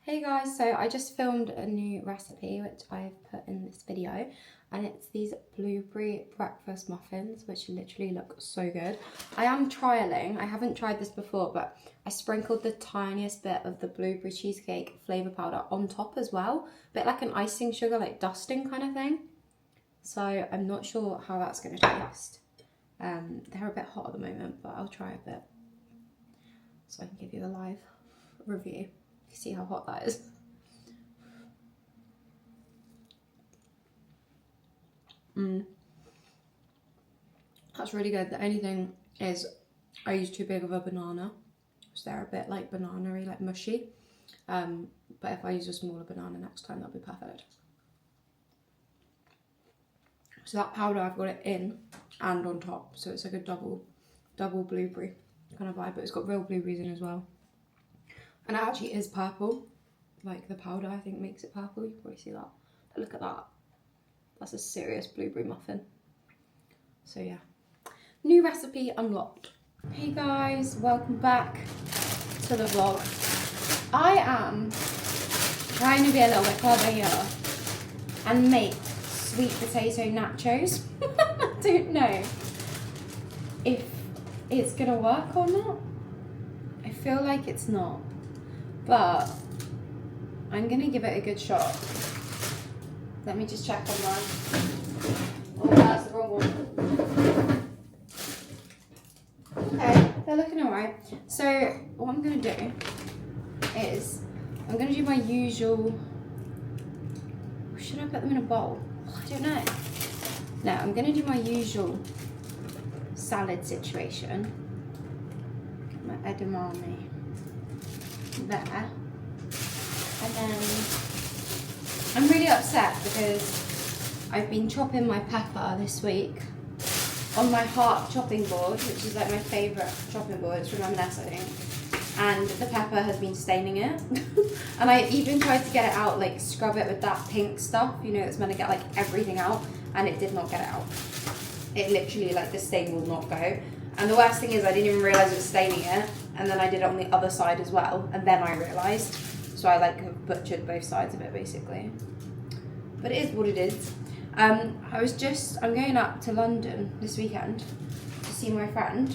Hey guys, so I just filmed a new recipe which I've put in this video, and it's these blueberry breakfast muffins which literally look so good. I am trialling, I haven't tried this before, but I sprinkled the tiniest bit of the blueberry cheesecake flavour powder on top as well, a bit like an icing sugar, like dusting kind of thing. So I'm not sure how that's going to taste. They're a bit hot at the moment, but I'll try a bit so I can give you a live review. See how hot that is. That's really good. The only thing is I used too big of a banana, so they're a bit like banana-y, like mushy. But if I use a smaller banana next time, that'll be perfect. So that powder, I've got it in and on top, so it's like a double blueberry kind of vibe, but it's got real blueberries in as well. And it actually is purple, like the powder I think makes it purple. You can probably see that. But look at that. That's a serious blueberry muffin. So yeah, new recipe unlocked. Hey guys, welcome back to the vlog. I am trying to be a little bit clever here and make sweet potato nachos. I don't know if it's gonna work or not. I feel like it's not. But I'm gonna give it a good shot. Let me just check online. Oh, that's the wrong one. right? So what I'm going to do is I'm going to do my usual... Should I put them in a bowl? I don't know. No, I'm going to do my usual salad situation. Get my edamame there. And then I'm really upset because I've been chopping my pepper this week on my heart chopping board, which is like my favourite chopping board. It's from M&S, I think. And the pepper has been staining it. And I even tried to get it out, like scrub it with that pink stuff, you know, it's meant to get like everything out, and it did not get it out. It literally, like, the stain will not go. And the worst thing is I didn't even realise it was staining it, and then I did it on the other side as well, and then I realised. So I like have butchered both sides of it basically. But it is what it is. I'm going up to London this weekend to see my friend,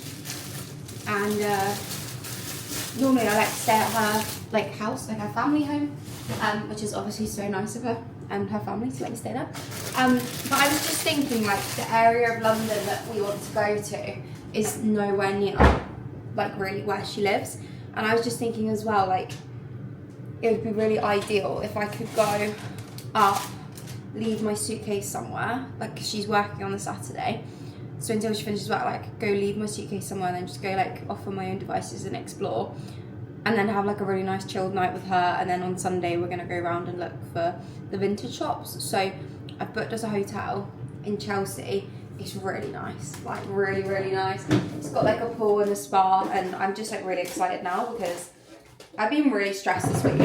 and normally I like to stay at her like house, like her family home, which is obviously so nice of her and her family to let me stay there. But I was just thinking, like, the area of London that we want to go to is nowhere near like really where she lives, and I was just thinking as well, like, it would be really ideal if I could go up, leave my suitcase somewhere, like, 'cause she's working on the Saturday, so until she finishes work, like, go leave my suitcase somewhere and then just go like off on my own devices and explore, and then have like a really nice chilled night with her. And then on Sunday we're gonna go around and look for the vintage shops. So I've booked us a hotel in Chelsea. It's really nice, like really, really nice. It's got like a pool and a spa, and I'm just like really excited now because I've been really stressed this week.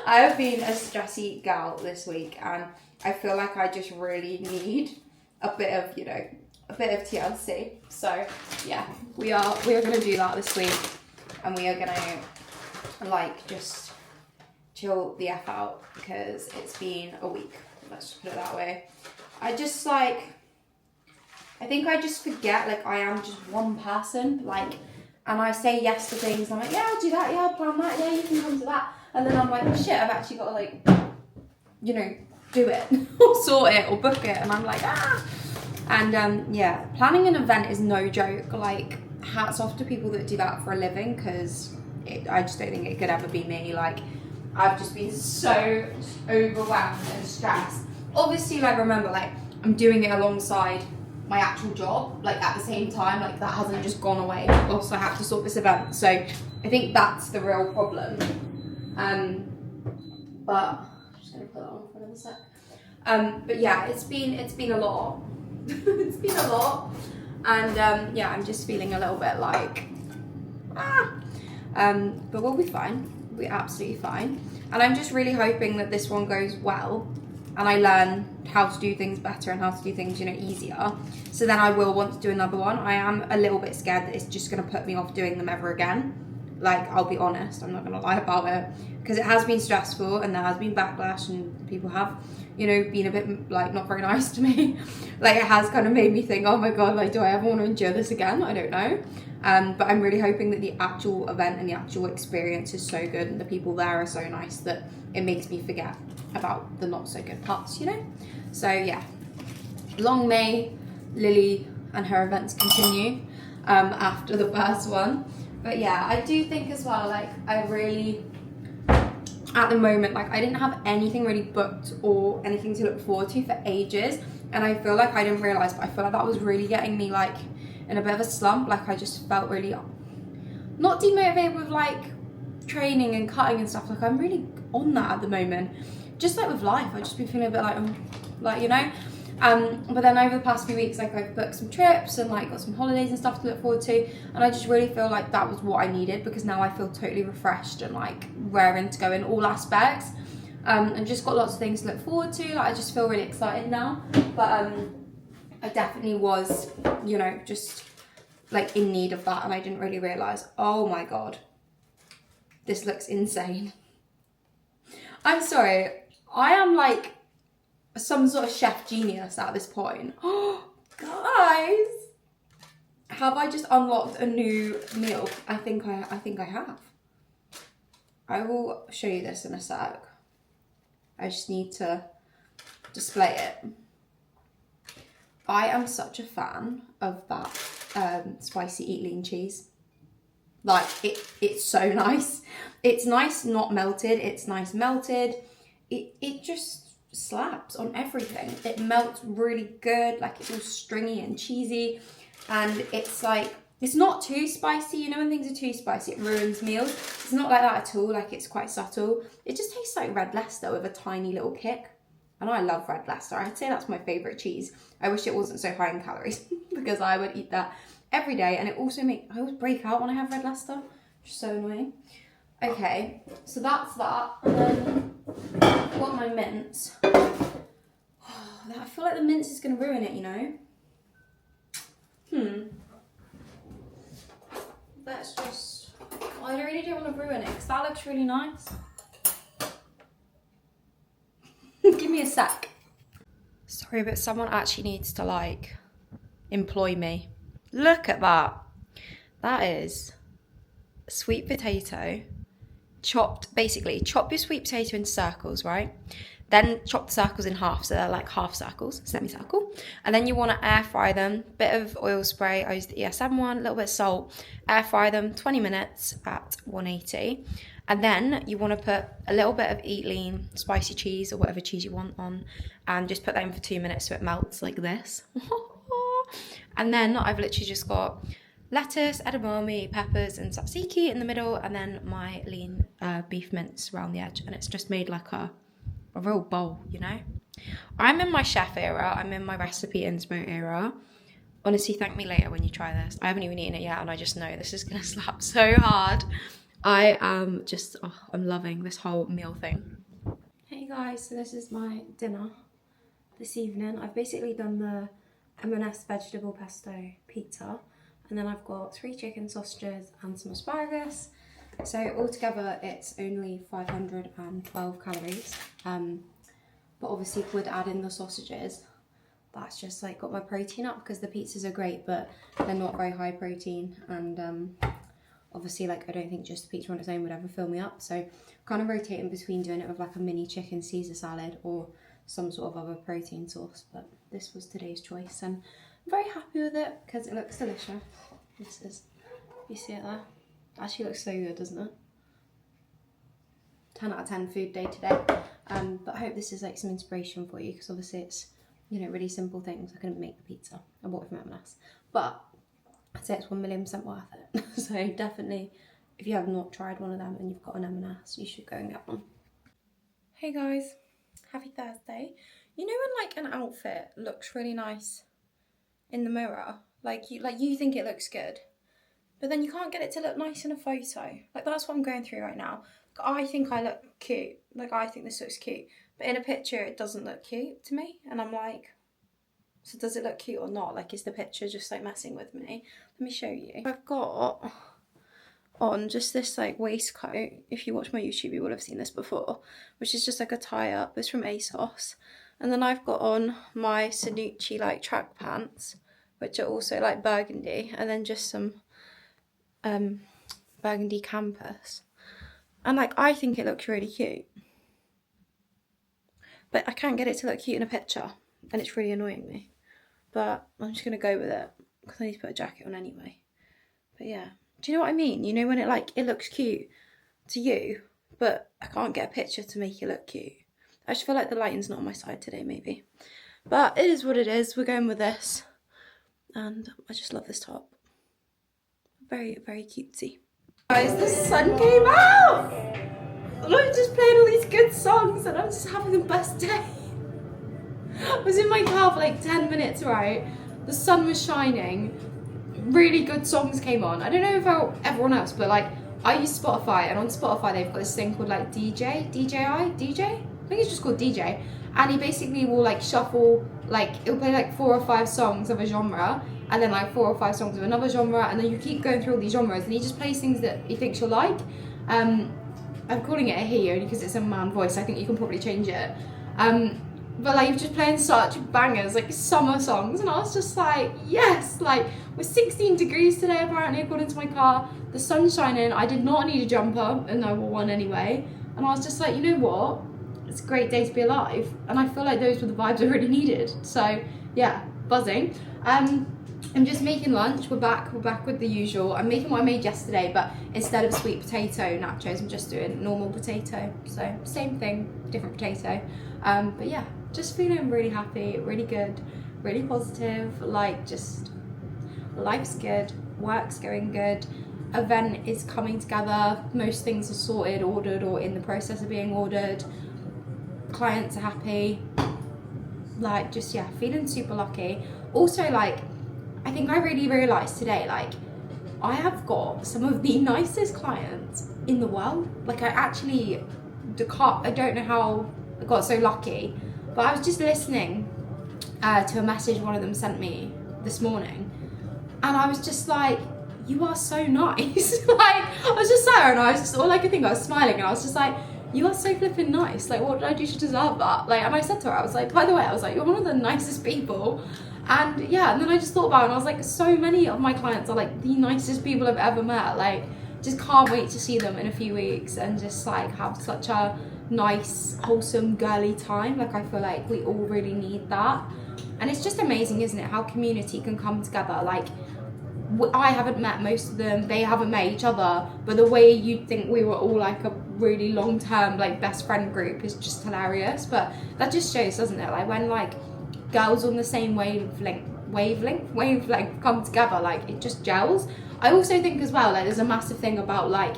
I have been a stressy gal this week, and I feel like I just really need a bit of, you know, a bit of TLC. So yeah, we are gonna do that this week, and we are gonna like just chill the F out because it's been a week. Let's just put it that way. I think I just forget, like, I am just one person, like, and I say yes to things. I'm like, yeah, I'll do that, yeah, I'll plan that, yeah, you can come to that. And then I'm like, shit, I've actually got to, like, you know, do it or sort it or book it. And I'm like, ah. And yeah, planning an event is no joke. Like, hats off to people that do that for a living, because I just don't think it could ever be me. Like, I've just been so overwhelmed and stressed. Obviously, like, remember, like, I'm doing it alongside my actual job, like, at the same time. Like, that hasn't just gone away whilst I have to sort this event. So I think that's the real problem. But I'm just gonna put that on for another sec. But yeah, it's been a lot. It's been a lot, and yeah, I'm just feeling a little bit like but we'll be fine. We're absolutely fine, and I'm just really hoping that this one goes well, and I learn how to do things better and how to do things, you know, easier. So then I will want to do another one. I am a little bit scared that it's just going to put me off doing them ever again. Like, I'll be honest, I'm not going to lie about it, because it has been stressful and there has been backlash and people have, you know, been a bit, like, not very nice to me. Like, it has kind of made me think, oh my god, like, do I ever want to endure this again? I don't know. But I'm really hoping that the actual event and the actual experience is so good and the people there are so nice that it makes me forget about the not so good parts, you know? So yeah, long may Lily and her events continue after the first one. But yeah, I do think as well, like, I really, at the moment, like, I didn't have anything really booked or anything to look forward to for ages, and I feel like I didn't realise, but I feel like that was really getting me, like, in a bit of a slump. Like, I just felt really not demotivated with, like, training and cutting and stuff. Like, I'm really on that at the moment, just like with life. I've just been feeling a bit like, you know. But then over the past few weeks, like, I've booked some trips and, like, got some holidays and stuff to look forward to, and I just really feel like that was what I needed, because now I feel totally refreshed and, like, raring to go in all aspects, and just got lots of things to look forward to. Like, I just feel really excited now. But I definitely was, you know, just, like, in need of that, and I didn't really realise, oh my god, this looks insane. I'm sorry, I am like some sort of chef genius at this point. Oh, guys, have I just unlocked a new meal? I think I have. I will show you this in a sec. I just need to display it. I am such a fan of that spicy eat lean cheese. Like, it's so nice. It's nice not melted, it's nice melted. It just slaps on everything. It melts really good, like it's all stringy and cheesy. And it's like, it's not too spicy. You know when things are too spicy, it ruins meals. It's not like that at all, like it's quite subtle. It just tastes like red Leicester with a tiny little kick. And I love red Leicester. I'd say that's my favourite cheese. I wish it wasn't so high in calories because I would eat that every day. And it also I always break out when I have red Leicester, which is so annoying. Okay, so that's that. And then I want my mince. I feel like the mince is going to ruin it, you know? Let's just... I really don't want to ruin it because that looks really nice. Give me a sec. Sorry, but someone actually needs to, like, employ me. Look at that. That is sweet potato chopped. Basically, chop your sweet potato in circles, right? Then chop the circles in half, so they're like half circles, semicircle. And then you want to air fry them. Bit of oil spray, I used the ESM one, a little bit of salt. Air fry them 20 minutes at 180. And then you want to put a little bit of Eat Lean spicy cheese or whatever cheese you want on, and just put that in for 2 minutes so it melts like this. And then I've literally just got lettuce, edamame, peppers and tzatziki in the middle, and then my lean beef mince around the edge. And it's just made like a real bowl, you know? I'm in my chef era. I'm in my recipe inspo era. Honestly, thank me later when you try this. I haven't even eaten it yet and I just know this is going to slap so hard. I am just, I'm loving this whole meal thing. Hey guys, so this is my dinner this evening. I've basically done the M&S vegetable pesto pizza, and then I've got 3 chicken sausages and some asparagus. So altogether it's only 512 calories. But obviously if we'd add in the sausages, that's just like got my protein up, because the pizzas are great, but they're not very high protein. And obviously, like, I don't think just the pizza on its own would ever fill me up. So kind of rotating between doing it with like a mini chicken Caesar salad or some sort of other protein source. But this was today's choice and I'm very happy with it because it looks delicious. This is, you see it there? It actually looks so good, doesn't it? 10 out of 10 food day today. But I hope this is like some inspiration for you, because obviously it's, you know, really simple things. I couldn't make the pizza. I bought it from M&S. But I'd say it's 1,000,000% worth it. So definitely, if you have not tried one of them and you've got an M&S, you should go and get one. Hey guys, happy Thursday. You know when like an outfit looks really nice in the mirror, like you think it looks good, but then you can't get it to look nice in a photo. Like that's what I'm going through right now. I think I look cute. Like I think this looks cute, but in a picture it doesn't look cute to me, and I'm like, so does it look cute or not? Like, is the picture just like messing with me? Let me show you. I've got on just this like waistcoat. If you watch my YouTube, you will have seen this before, which is just like a tie up. It's from ASOS. And then I've got on my Sanucci like track pants, which are also like burgundy, and then just some burgundy campus. And like, I think it looks really cute, but I can't get it to look cute in a picture, and it's really annoying me. But I'm just gonna go with it because I need to put a jacket on anyway. But yeah, do you know what I mean? You know when it looks cute to you, but I can't get a picture to make it look cute. I just feel like the lighting's not on my side today, maybe. But it is what it is. We're going with this, and I just love this top. Very, very cutesy. Guys, the sun came out. And I'm just playing all these good songs, and I'm just having the best day. I was in my car for like 10 minutes, right? The sun was shining. Really good songs came on. I don't know about everyone else, but like I use Spotify, and on Spotify they've got this thing called like DJ. I think it's just called DJ. And he basically will like shuffle, like it'll play like 4 or 5 songs of a genre, and then like 4 or 5 songs of another genre, and then you keep going through all these genres, and he just plays things that he thinks you'll like. I'm calling it a he only because it's a man voice. I think you can probably change it. But like, you're just playing such bangers, like summer songs, and I was just like, yes, like we're 16 degrees today apparently according to my car, the sun's shining, I did not need a jumper, and I wore one anyway, and I was just like, you know what, it's a great day to be alive, and I feel like those were the vibes I really needed. So yeah, buzzing. I'm just making lunch. We're back with the usual. I'm making what I made yesterday, but instead of sweet potato nachos, I'm just doing normal potato. So same thing, different potato. But yeah, just feeling really happy, really good, really positive. Like, just life's good, work's going good, event is coming together, most things are sorted, ordered, or in the process of being ordered, clients are happy. Like, just, yeah, feeling super lucky. Also, like, I think I really realised today, like, I have got some of the nicest clients in the world. Like, I don't know how I got so lucky, but I was just listening to a message one of them sent me this morning, and I was just like, you are so nice. Like, I was just sat there and I was just, all I could think, I was smiling, and I was just like, you are so flipping nice. Like, what did I do to deserve that? Like, and I said to her, I was like, by the way, I was like, you're one of the nicest people. And yeah, and then I just thought about it, and I was like, so many of my clients are like the nicest people I've ever met. Like, just can't wait to see them in a few weeks and just like have such a nice, wholesome, girly time. Like, I feel like we all really need that. And it's just amazing, isn't it, how community can come together. Like, I haven't met most of them, they haven't met each other, but the way you'd think we were all like a really long-term like best friend group is just hilarious. But that just shows, doesn't it, like when like girls on the same wavelength come together, like it just gels. I also think as well, like there's a massive thing about like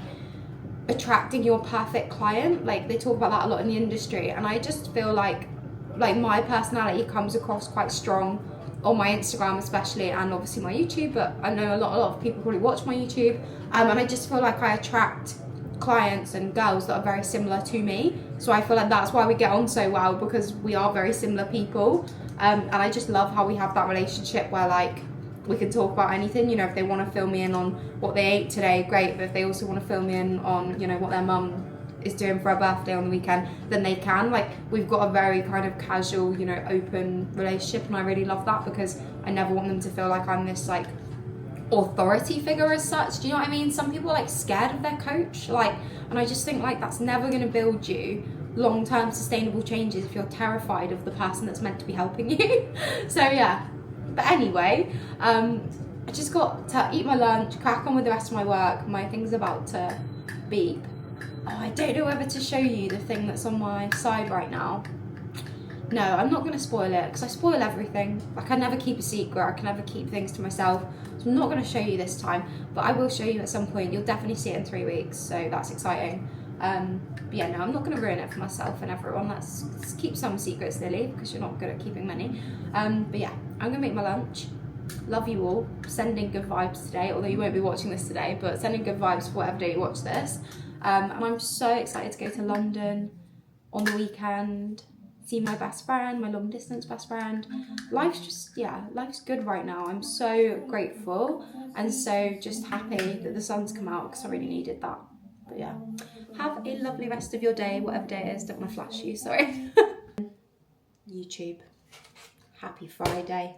attracting your perfect client. Like, they talk about that a lot in the industry, and I just feel like my personality comes across quite strong on my Instagram especially, and obviously my YouTube, but I know a lot of people probably watch my YouTube, and I just feel like I attract clients and girls that are very similar to me. So I feel like that's why we get on so well, because we are very similar people, and I just love how we have that relationship where like we can talk about anything. You know, if they want to fill me in on what they ate today, great, but if they also want to fill me in on, you know, what their mum is doing for her birthday on the weekend, then they can. Like, we've got a very kind of casual, you know, open relationship, and I really love that, because I never want them to feel like I'm this like authority figure as such. Do you know what I mean? Some people are like scared of their coach, like, and I just think like that's never going to build you long-term sustainable changes if you're terrified of the person that's meant to be helping you. So yeah, but anyway, I just got to eat my lunch, crack on with the rest of my work. My thing's about to beep. Oh, I don't know whether to show you the thing that's on my side right now. No, I'm not going to spoil it, because I spoil everything. Like, I never keep a secret, I can never keep things to myself. So I'm not going to show you this time, but I will show you at some point. You'll definitely see it in 3 weeks, so that's exciting. But yeah, no, I'm not going to ruin it for myself and everyone. Let's keep some secrets, Lily, because you're not good at keeping many. But yeah, I'm going to make my lunch. Love you all. Sending good vibes today, although you won't be watching this today, but sending good vibes for whatever day you watch this. And I'm so excited to go to London on the weekend, see my best friend, my long distance best friend. Life's just, yeah, life's good right now. I'm so grateful and so just happy that the sun's come out, because I really needed that. But yeah, have a lovely rest of your day, whatever day it is. Don't want to flash you, sorry. YouTube, happy Friday.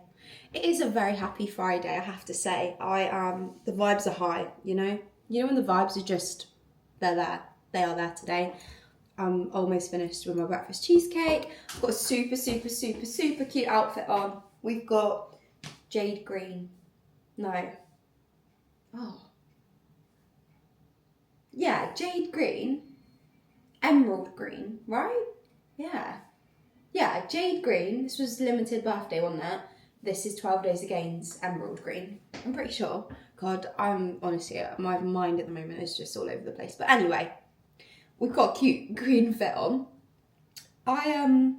It is a very happy Friday, I have to say. The vibes are high, you know when the vibes are just, they're there. They are there today. I'm almost finished with my breakfast cheesecake. I've got a super, super, super, super cute outfit on. We've got jade green. No. Oh. Yeah, jade green. Emerald green, right? Yeah. Yeah, jade green. This was limited birthday, wasn't it? This is 12 Days Again's emerald green. I'm pretty sure. God, I'm honestly, my mind at the moment is just all over the place. But anyway, we've got a cute green fit on. I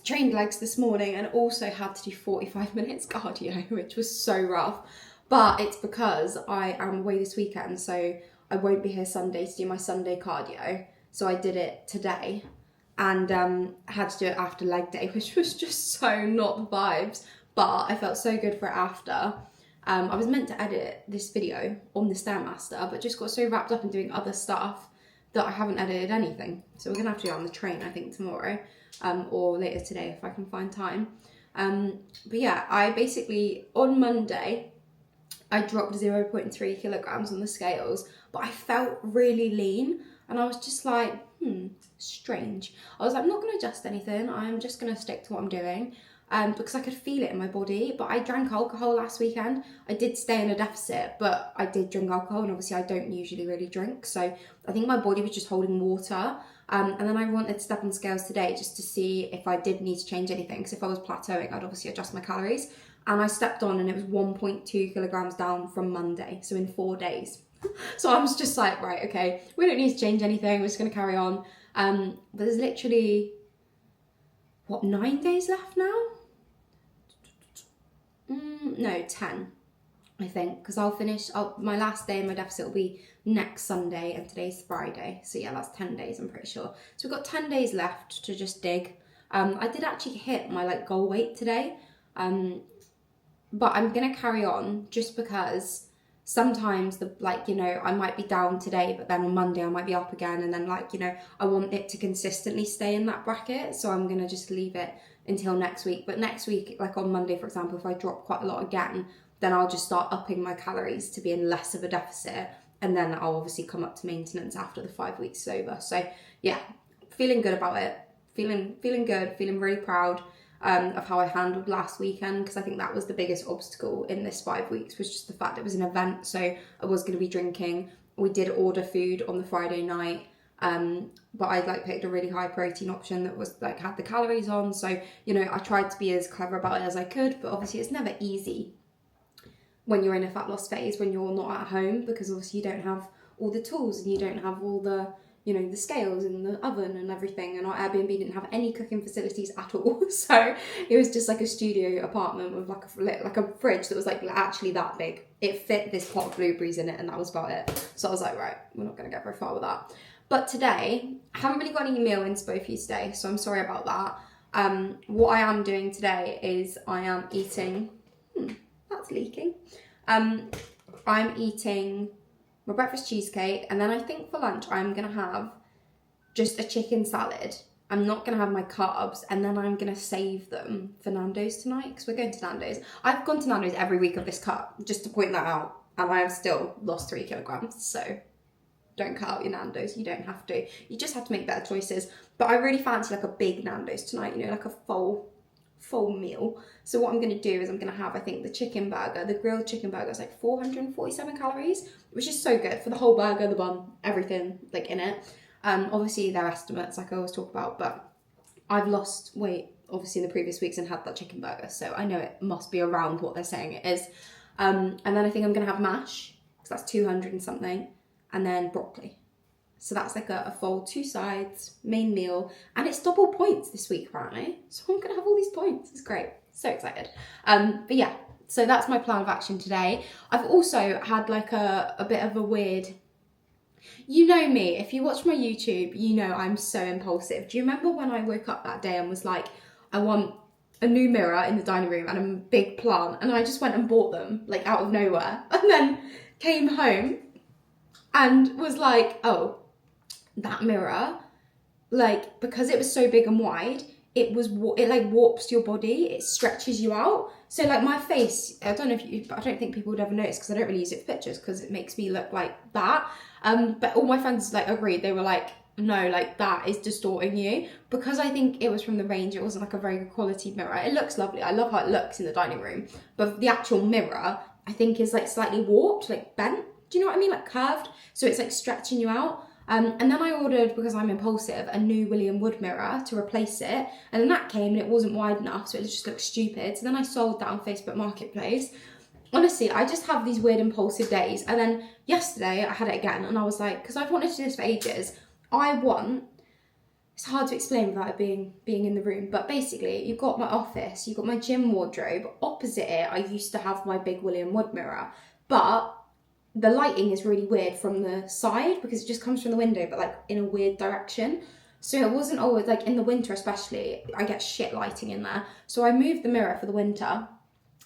trained legs this morning and also had to do 45 minutes cardio, which was so rough. But it's because I am away this weekend, so I won't be here Sunday to do my Sunday cardio. So I did it today, and I had to do it after leg day, which was just so not the vibes, but I felt so good for it after. I was meant to edit this video on the Stairmaster, but just got so wrapped up in doing other stuff that I haven't edited anything. So we're gonna have to do it on the train, I think, tomorrow, or later today if I can find time. But yeah, I basically, on Monday, I dropped 0.3 kilograms on the scales, but I felt really lean, and I was just like, strange. I was like, I'm not gonna adjust anything, I'm just gonna stick to what I'm doing. because I could feel it in my body. But I drank alcohol last weekend. I did stay in a deficit, but I did drink alcohol, and obviously I don't usually really drink. So I think my body was just holding water. And then I wanted to step on scales today just to see if I did need to change anything. Because if I was plateauing, I'd obviously adjust my calories. And I stepped on and it was 1.2 kilograms down from Monday. So in 4 days. So I was just like, right, okay, we don't need to change anything. We're just going to carry on. But there's literally, 9 days left now? No, 10, I think. Because I'll finish, my last day in my deficit will be next Sunday and today's Friday. So yeah, that's 10 days, I'm pretty sure. So we've got 10 days left to just dig. I did actually hit my goal weight today. But I'm going to carry on just because sometimes I might be down today, but then on Monday I might be up again. And then I want it to consistently stay in that bracket. So I'm going to just leave it until next week. But next week, like on Monday, for example, if I drop quite a lot again, then I'll just start upping my calories to be in less of a deficit. And then I'll obviously come up to maintenance after the 5 weeks is over. So yeah, feeling good about it. Feeling good, feeling really proud of how I handled last weekend, because I think that was the biggest obstacle in this 5 weeks, was just the fact it was an event, so I was going to be drinking. We did order food on the Friday night, but I picked a really high protein option that was had the calories on, so I tried to be as clever about it as I could, but obviously it's never easy when you're in a fat loss phase, when you're not at home, because obviously you don't have all the tools and you don't have all the the scales in the oven and everything, and our Airbnb didn't have any cooking facilities at all. So it was just a studio apartment with a fridge that was actually that big. It fit this pot of blueberries in it, and that was about it. So I was like, right, we're not going to get very far with that. But today, I haven't really got any meal inspo for you today, so I'm sorry about that. What I am doing today is I am eating, that's leaking. I'm eating my breakfast cheesecake, and then I think for lunch I'm gonna have just a chicken salad. I'm not gonna have my carbs, and then I'm gonna save them for Nando's tonight, because we're going to Nando's. I've gone to Nando's every week of this cut, just to point that out, and I have still lost 3 kilograms, so don't cut out your Nando's, you don't have to. You just have to make better choices. But I really fancy a big Nando's tonight, a full meal. So what I'm going to do is I'm going to have, I think, the chicken burger. The grilled chicken burger is 447 calories, which is so good for the whole burger, the bun, everything in it. Obviously they're estimates, like I always talk about, but I've lost weight obviously in the previous weeks and had that chicken burger, so I know it must be around what they're saying it is. And then I think I'm going to have mash, because that's 200 and something, and then broccoli. So that's a full 2 sides, main meal, and it's double points this week apparently. So I'm gonna have all these points, it's great, so excited. But yeah, so that's my plan of action today. I've also had a bit of a weird, you know me, if you watch my YouTube, you know I'm so impulsive. Do you remember when I woke up that day and was like, I want a new mirror in the dining room and a big plant, and I just went and bought them out of nowhere, and then came home and was like, oh, that mirror, because it was so big and wide, it warps your body, it stretches you out. So my face, I don't think people would ever notice, because I don't really use it for pictures because it makes me look like that. But all my friends agreed. They were like, no, that is distorting you, because I think it was from the range. It wasn't a very good quality mirror. It looks lovely. I love how it looks in the dining room, but the actual mirror I think is slightly warped, bent. Do you know what I mean? Curved. So it's stretching you out. And then I ordered, because I'm impulsive, a new William Wood mirror to replace it. And then that came and it wasn't wide enough, so it just looked stupid. So then I sold that on Facebook Marketplace. Honestly, I just have these weird impulsive days. And then yesterday I had it again, and I was like, because I've wanted to do this for ages. It's hard to explain without it being in the room, but basically you've got my office, you've got my gym wardrobe. Opposite it, I used to have my big William Wood mirror, but the lighting is really weird from the side, because it just comes from the window, but in a weird direction. So it wasn't always, in the winter especially, I get shit lighting in there. So I moved the mirror for the winter.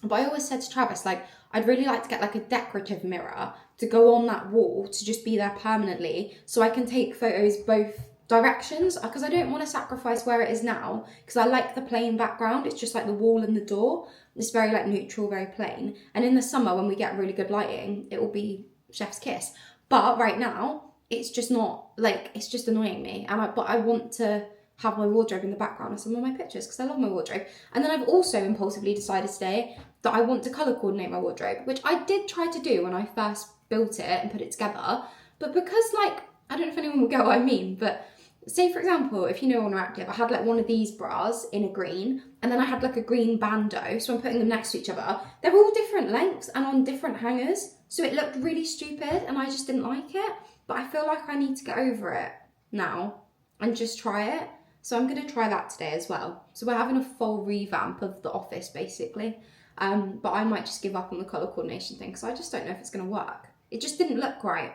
But I always said to Travis, I'd really like to get a decorative mirror to go on that wall, to just be there permanently, so I can take photos both directions, because I don't want to sacrifice where it is now, because I like the plain background. It's just the wall and the door. It's very neutral, very plain. And in the summer, when we get really good lighting, it will be chef's kiss. But right now, it's just not, it's just annoying me. But I want to have my wardrobe in the background of some of my pictures because I love my wardrobe. And then I've also impulsively decided today that I want to colour coordinate my wardrobe, which I did try to do when I first built it and put it together. But because, like, I don't know if anyone will get what I mean, but say for example, if you know on Active, I had like one of these bras in a green, and then I had like a green bandeau, so I'm putting them next to each other. They're all different lengths and on different hangers, so it looked really stupid and I just didn't like it. But I feel like I need to get over it now and just try it. So I'm going to try that today as well. So we're having a full revamp of the office basically. But I might just give up on the colour coordination thing because I just don't know if it's going to work. It just didn't look right.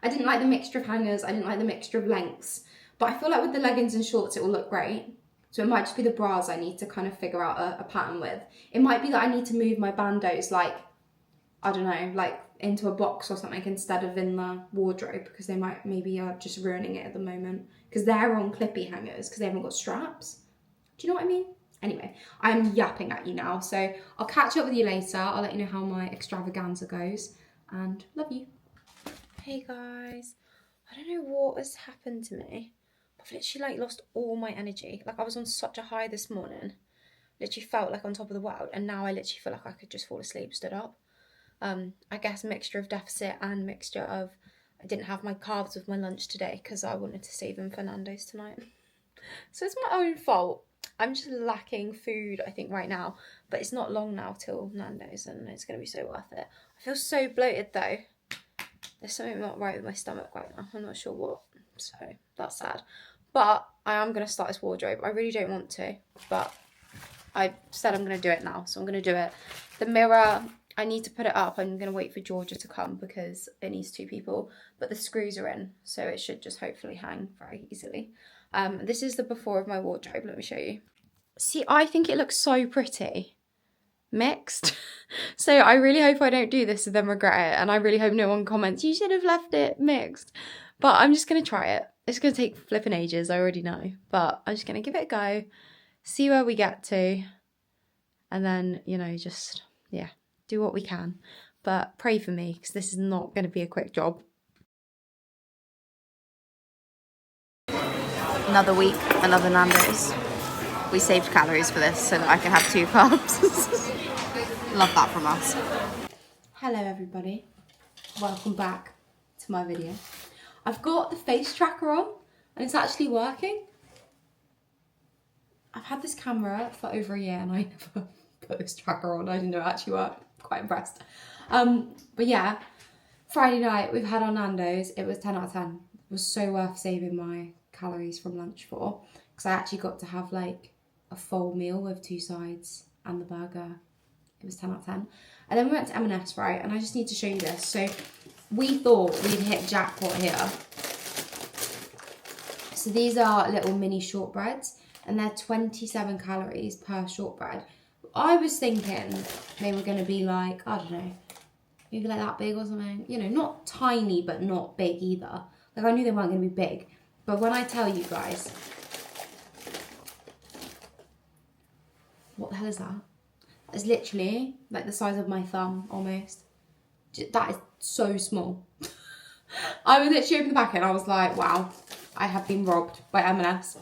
I didn't like the mixture of hangers. I didn't like the mixture of lengths. But I feel like with the leggings and shorts, it will look great. So it might just be the bras I need to kind of figure out a pattern with. It might be that I need to move my bandeaus like, I don't know, like into a box or something instead of in the wardrobe because they might maybe are just ruining it at the moment because they're on clippy hangers because they haven't got straps. Do you know what I mean? Anyway, I'm yapping at you now, so I'll catch up with you later. I'll let you know how my extravaganza goes, and love you. Hey guys, I don't know what has happened to me. I've literally like lost all my energy. Like I was on such a high this morning, literally felt like on top of the world, and now I literally feel like I could just fall asleep stood up. I guess mixture of deficit and mixture of I didn't have my carbs with my lunch today because I wanted to save them for Nandos tonight. So it's my own fault. I'm just lacking food, I think, right now. But it's not long now till Nandos and it's going to be so worth it. I feel so bloated though. There's something not right with my stomach right now. I'm not sure what. So that's sad. But I am going to start this wardrobe. I really don't want to. But I said I'm going to do it now. So I'm going to do it. The mirror, I need to put it up. I'm going to wait for Georgia to come because it needs 2 people. But the screws are in. So it should just hopefully hang very easily. This is the before of my wardrobe. Let me show you. See, I think it looks so pretty. Mixed. So I really hope I don't do this and then regret it. And I really hope no one comments, you should have left it mixed. But I'm just going to try it. It's going to take flipping ages, I already know. But I'm just going to give it a go. See where we get to. And then, you know, just, yeah, do what we can. But pray for me because this is not going to be a quick job. Another week, another Nandos. We saved calories for this so that I can have 2 carbs. Love that from us. Hello everybody. Welcome back to my video. I've got the face tracker on and it's actually working. I've had this camera for over a year and I never put this tracker on. I didn't know it actually worked. Quite impressed. But yeah, Friday night we've had our Nandos. It was 10 out of 10. It was so worth saving my calories from lunch for because I actually got to have like a full meal with 2 sides and the burger. It was 10 out of 10. And then we went to M&S, right? And I just need to show you this. So we thought we'd hit jackpot here. So these are little mini shortbreads and they're 27 calories per shortbread. I was thinking they were going to be like, I don't know, maybe like that big or something. You know, not tiny, but not big either. Like I knew they weren't going to be big. But when I tell you guys, what the hell is that? It's literally like the size of my thumb almost. That is so small. I was literally opening the packet and I was like, wow, I have been robbed by M&S.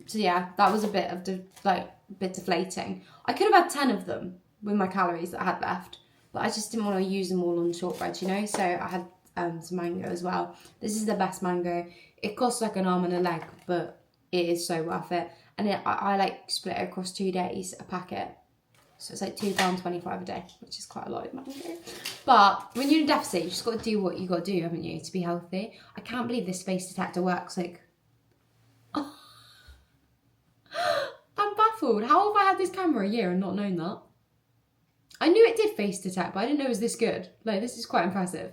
So yeah, that was a bit of bit deflating. I could have had 10 of them with my calories that I had left, but I just didn't want to use them all on shortbread, you know? So I had some mango as well. This is the best mango. It costs like an arm and a leg, but it is so worth it. And I like split it across 2 days, a packet. So it's like £2.25 a day, which is quite a lot of mango. But when you're in a deficit, you just got to do what you got to do, haven't you, to be healthy? I can't believe this face detector works. Like, oh. I'm baffled. How have I had this camera a year and not known that? I knew it did face detect, but I didn't know it was this good. Like, this is quite impressive.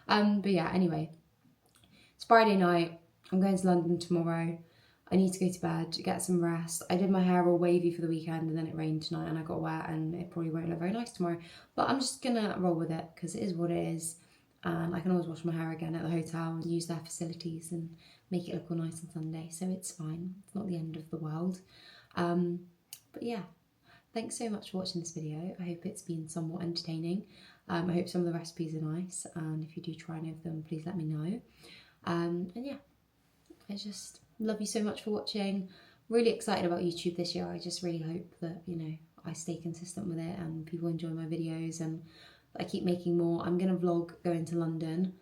But yeah, anyway. It's Friday night. I'm going to London tomorrow. I need to go to bed, get some rest. I did my hair all wavy for the weekend and then it rained tonight and I got wet and it probably won't look very nice tomorrow. But I'm just gonna roll with it because it is what it is. And I can always wash my hair again at the hotel and use their facilities and make it look all nice on Sunday. So it's fine. It's not the end of the world. But yeah, thanks so much for watching this video. I hope it's been somewhat entertaining. I hope some of the recipes are nice. And if you do try any of them, please let me know. And yeah, love you so much for watching. Really excited about YouTube this year. I just really hope that, you know, I stay consistent with it and people enjoy my videos and I keep making more. I'm going to vlog going to London.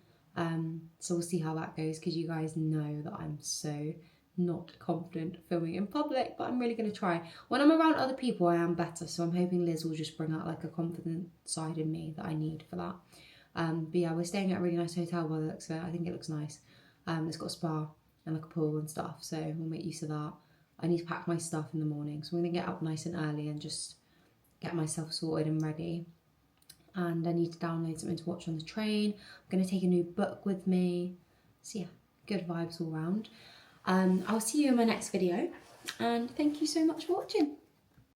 So we'll see how that goes, because you guys know that I'm so not confident filming in public, but I'm really going to try. When I'm around other people, I am better. So I'm hoping Liz will just bring out like a confident side in me that I need for that. But yeah, we're staying at a really nice hotel by the looks of it. I think it looks nice. It's got a spa and like a pool and stuff, so we'll make use of that. I need to pack my stuff in the morning, so I'm going to get up nice and early and just get myself sorted and ready. And I need to download something to watch on the train. I'm going to take a new book with me. So yeah, good vibes all round. I'll see you in my next video, and thank you so much for watching.